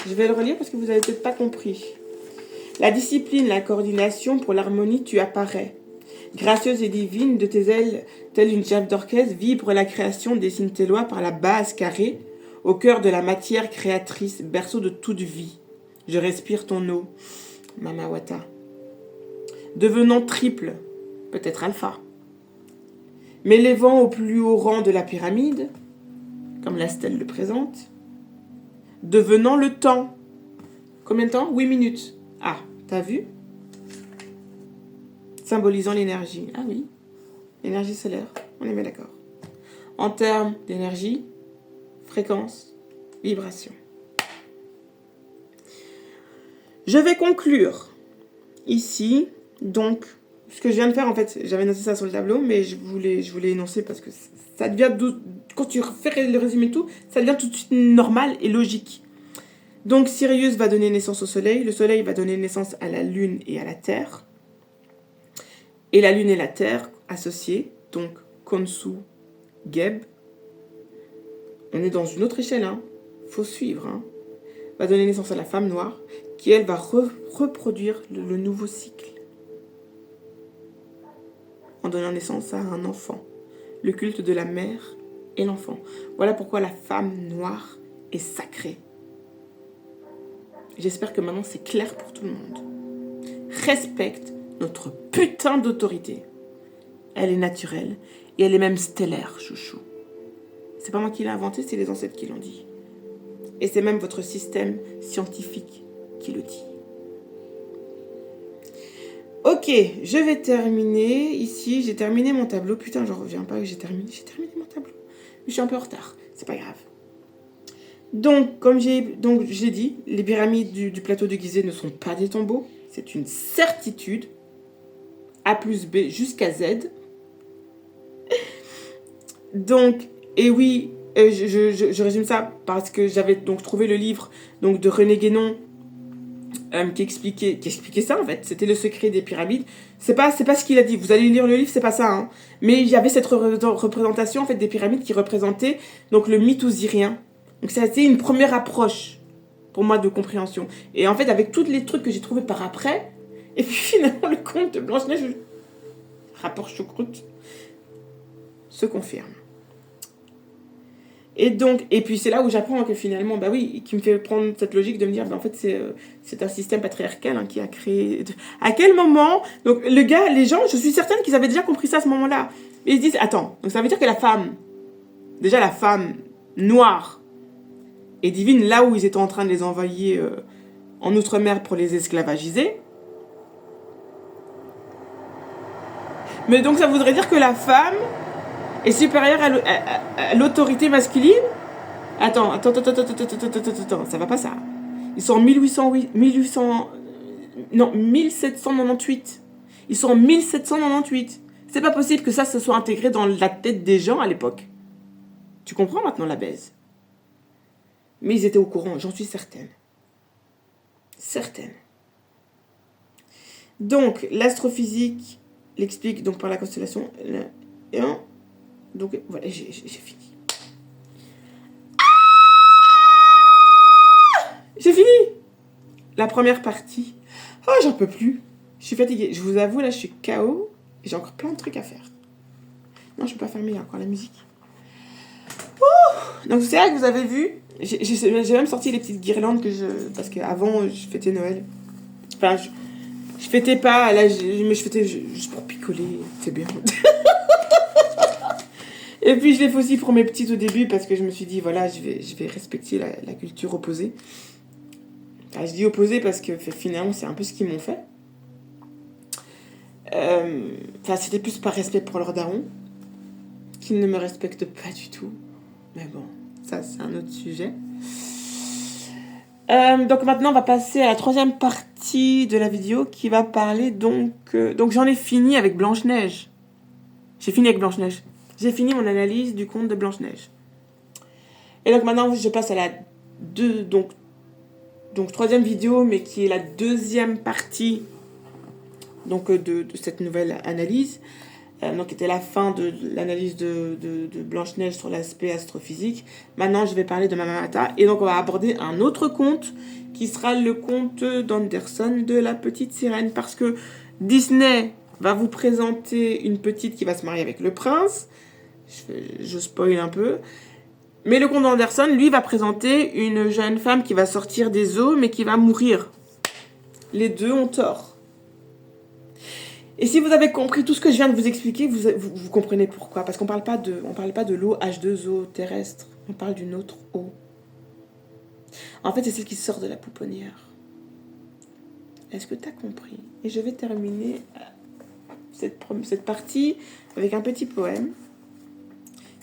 Je vais le relire parce que vous n'avez peut-être pas compris. La discipline, la coordination, pour l'harmonie, tu apparais. Gracieuse et divine, de tes ailes, telle une chef d'orchestre, vibre la création, dessine tes lois par la base carrée, au cœur de la matière créatrice, berceau de toute vie. Je respire ton eau, Mama Wata. Devenant triple, peut-être alpha. M'élevant au plus haut rang de la pyramide, comme la stèle le présente, devenant le temps. Combien de temps? 8 minutes. Ah, t'as vu? Symbolisant l'énergie. Ah oui, l'énergie solaire, on est bien d'accord. En termes d'énergie, fréquence, vibration. Je vais conclure ici, donc, ce que je viens de faire, en fait, j'avais noté ça sur le tableau, mais je voulais énoncer parce que ça devient, quand tu fais le résumé de tout, ça devient tout de suite normal et logique. Donc, Sirius va donner naissance au Soleil, le Soleil va donner naissance à la Lune et à la Terre, et la Lune et la Terre associées, donc Khonsu, Geb, on est dans une autre échelle, hein, faut suivre, hein, va donner naissance à la femme noire, qui elle va reproduire le nouveau cycle, en donnant naissance à un enfant, le culte de la mère et l'enfant. Voilà pourquoi la femme noire est sacrée. J'espère que maintenant c'est clair pour tout le monde. Respecte notre putain d'autorité. Elle est naturelle et elle est même stellaire, chouchou. C'est pas moi qui l'ai inventé, c'est les ancêtres qui l'ont dit. Et c'est même votre système scientifique qui le dit. Ok, je vais terminer. Ici, j'ai terminé mon tableau. Putain, j'en reviens pas que j'ai terminé mon tableau. Je suis un peu en retard. C'est pas grave. Donc, comme j'ai dit, les pyramides du plateau de Gizeh ne sont pas des tombeaux. C'est une certitude. A plus B jusqu'à Z. Donc, et oui, je résume ça parce que j'avais donc trouvé le livre donc, de René Guénon qui expliquait ça en fait. C'était le secret des pyramides. C'est pas ce qu'il a dit. Vous allez lire le livre, c'est pas ça. Hein. Mais il y avait cette représentation en fait des pyramides qui représentaient donc le mythe osirien. Donc ça a été une première approche pour moi de compréhension. Et en fait avec tous les trucs que j'ai trouvés par après, et puis finalement le conte de Blanche-Neige, rapport choucroute, se confirme. Et puis c'est là où j'apprends que finalement, bah oui, qui me fait prendre cette logique de me dire, bah en fait c'est un système patriarcal qui a créé. À quel moment? Donc les gens, je suis certaine qu'ils avaient déjà compris ça à ce moment-là. Et ils se disent, attends, donc ça veut dire que la femme noire et divine, là où ils étaient en train de les envoyer en outre-mer pour les esclavagiser. Mais donc ça voudrait dire que la femme est supérieure à l'autorité masculine. Attends, ça va pas ça. Ils sont en 1798. Ils sont en 1798. C'est pas possible que ça se soit intégré dans la tête des gens à l'époque. Tu comprends maintenant la baise? Mais ils étaient au courant, j'en suis certaine. Certaine. Donc, l'astrophysique l'explique donc par la constellation. Donc, voilà, j'ai fini. J'ai fini la première partie. Oh, j'en peux plus. Je suis fatiguée. Je vous avoue, là, je suis KO. Et j'ai encore plein de trucs à faire. Non, je peux pas fermer, il y a encore la musique. Ouh, donc, c'est là que vous avez vu. J'ai même sorti les petites guirlandes parce qu'avant, je fêtais Noël. Enfin, je fêtais pas. Là, mais je fêtais juste pour picoler. C'est bien. Et puis, je l'ai fait aussi pour mes petites au début parce que je me suis dit, voilà, je vais respecter la culture opposée. Je dis opposé parce que finalement c'est un peu ce qu'ils m'ont fait. C'était plus par respect pour leur daron, qui ne me respectent pas du tout. Mais bon, ça c'est un autre sujet. Donc maintenant on va passer à la troisième partie de la vidéo qui va parler donc j'en ai fini avec Blanche-Neige. J'ai fini mon analyse du conte de Blanche-Neige. Et donc maintenant je passe à la troisième vidéo, mais qui est la deuxième partie de cette nouvelle analyse. Donc, était la fin de l'analyse de Blanche-Neige sur l'aspect astrophysique. Maintenant, je vais parler de Mama Mata. Et donc, on va aborder un autre conte qui sera le conte d'Anderson de la petite sirène. Parce que Disney va vous présenter une petite qui va se marier avec le prince. Je spoil un peu. Mais le conte d'Anderson, lui, va présenter une jeune femme qui va sortir des eaux, mais qui va mourir. Les deux ont tort. Et si vous avez compris tout ce que je viens de vous expliquer, vous comprenez pourquoi. Parce qu'on parle pas de l'eau H2O terrestre. On parle d'une autre eau. En fait, c'est celle qui sort de la pouponnière. Est-ce que tu as compris? Et je vais terminer cette partie avec un petit poème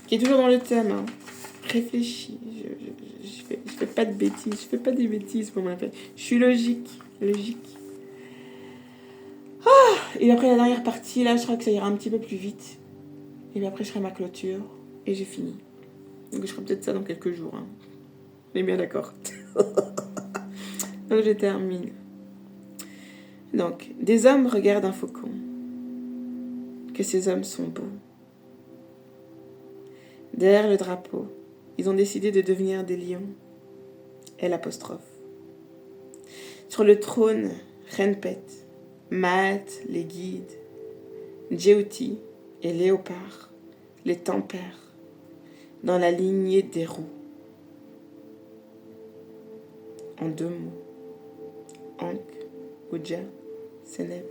qui est toujours dans le thème. Hein. Réfléchis. Je fais pas de bêtises. Je fais pas des bêtises pour m'appeler. Je suis logique. Et après la dernière partie, là, je crois que ça ira un petit peu plus vite. Et puis après, je ferai ma clôture. Et j'ai fini. Donc, je ferai peut-être ça dans quelques jours. Hein. On est bien d'accord. Donc, je termine. Donc, des hommes regardent un faucon. Que ces hommes sont beaux. Derrière le drapeau, ils ont décidé de devenir des lions. L'. Sur le trône, Renpet, Maat les guides, Djéouti et Léopard les tempèrent dans la lignée des roues. En 2 mots, Ankh, Oudja, Seneb.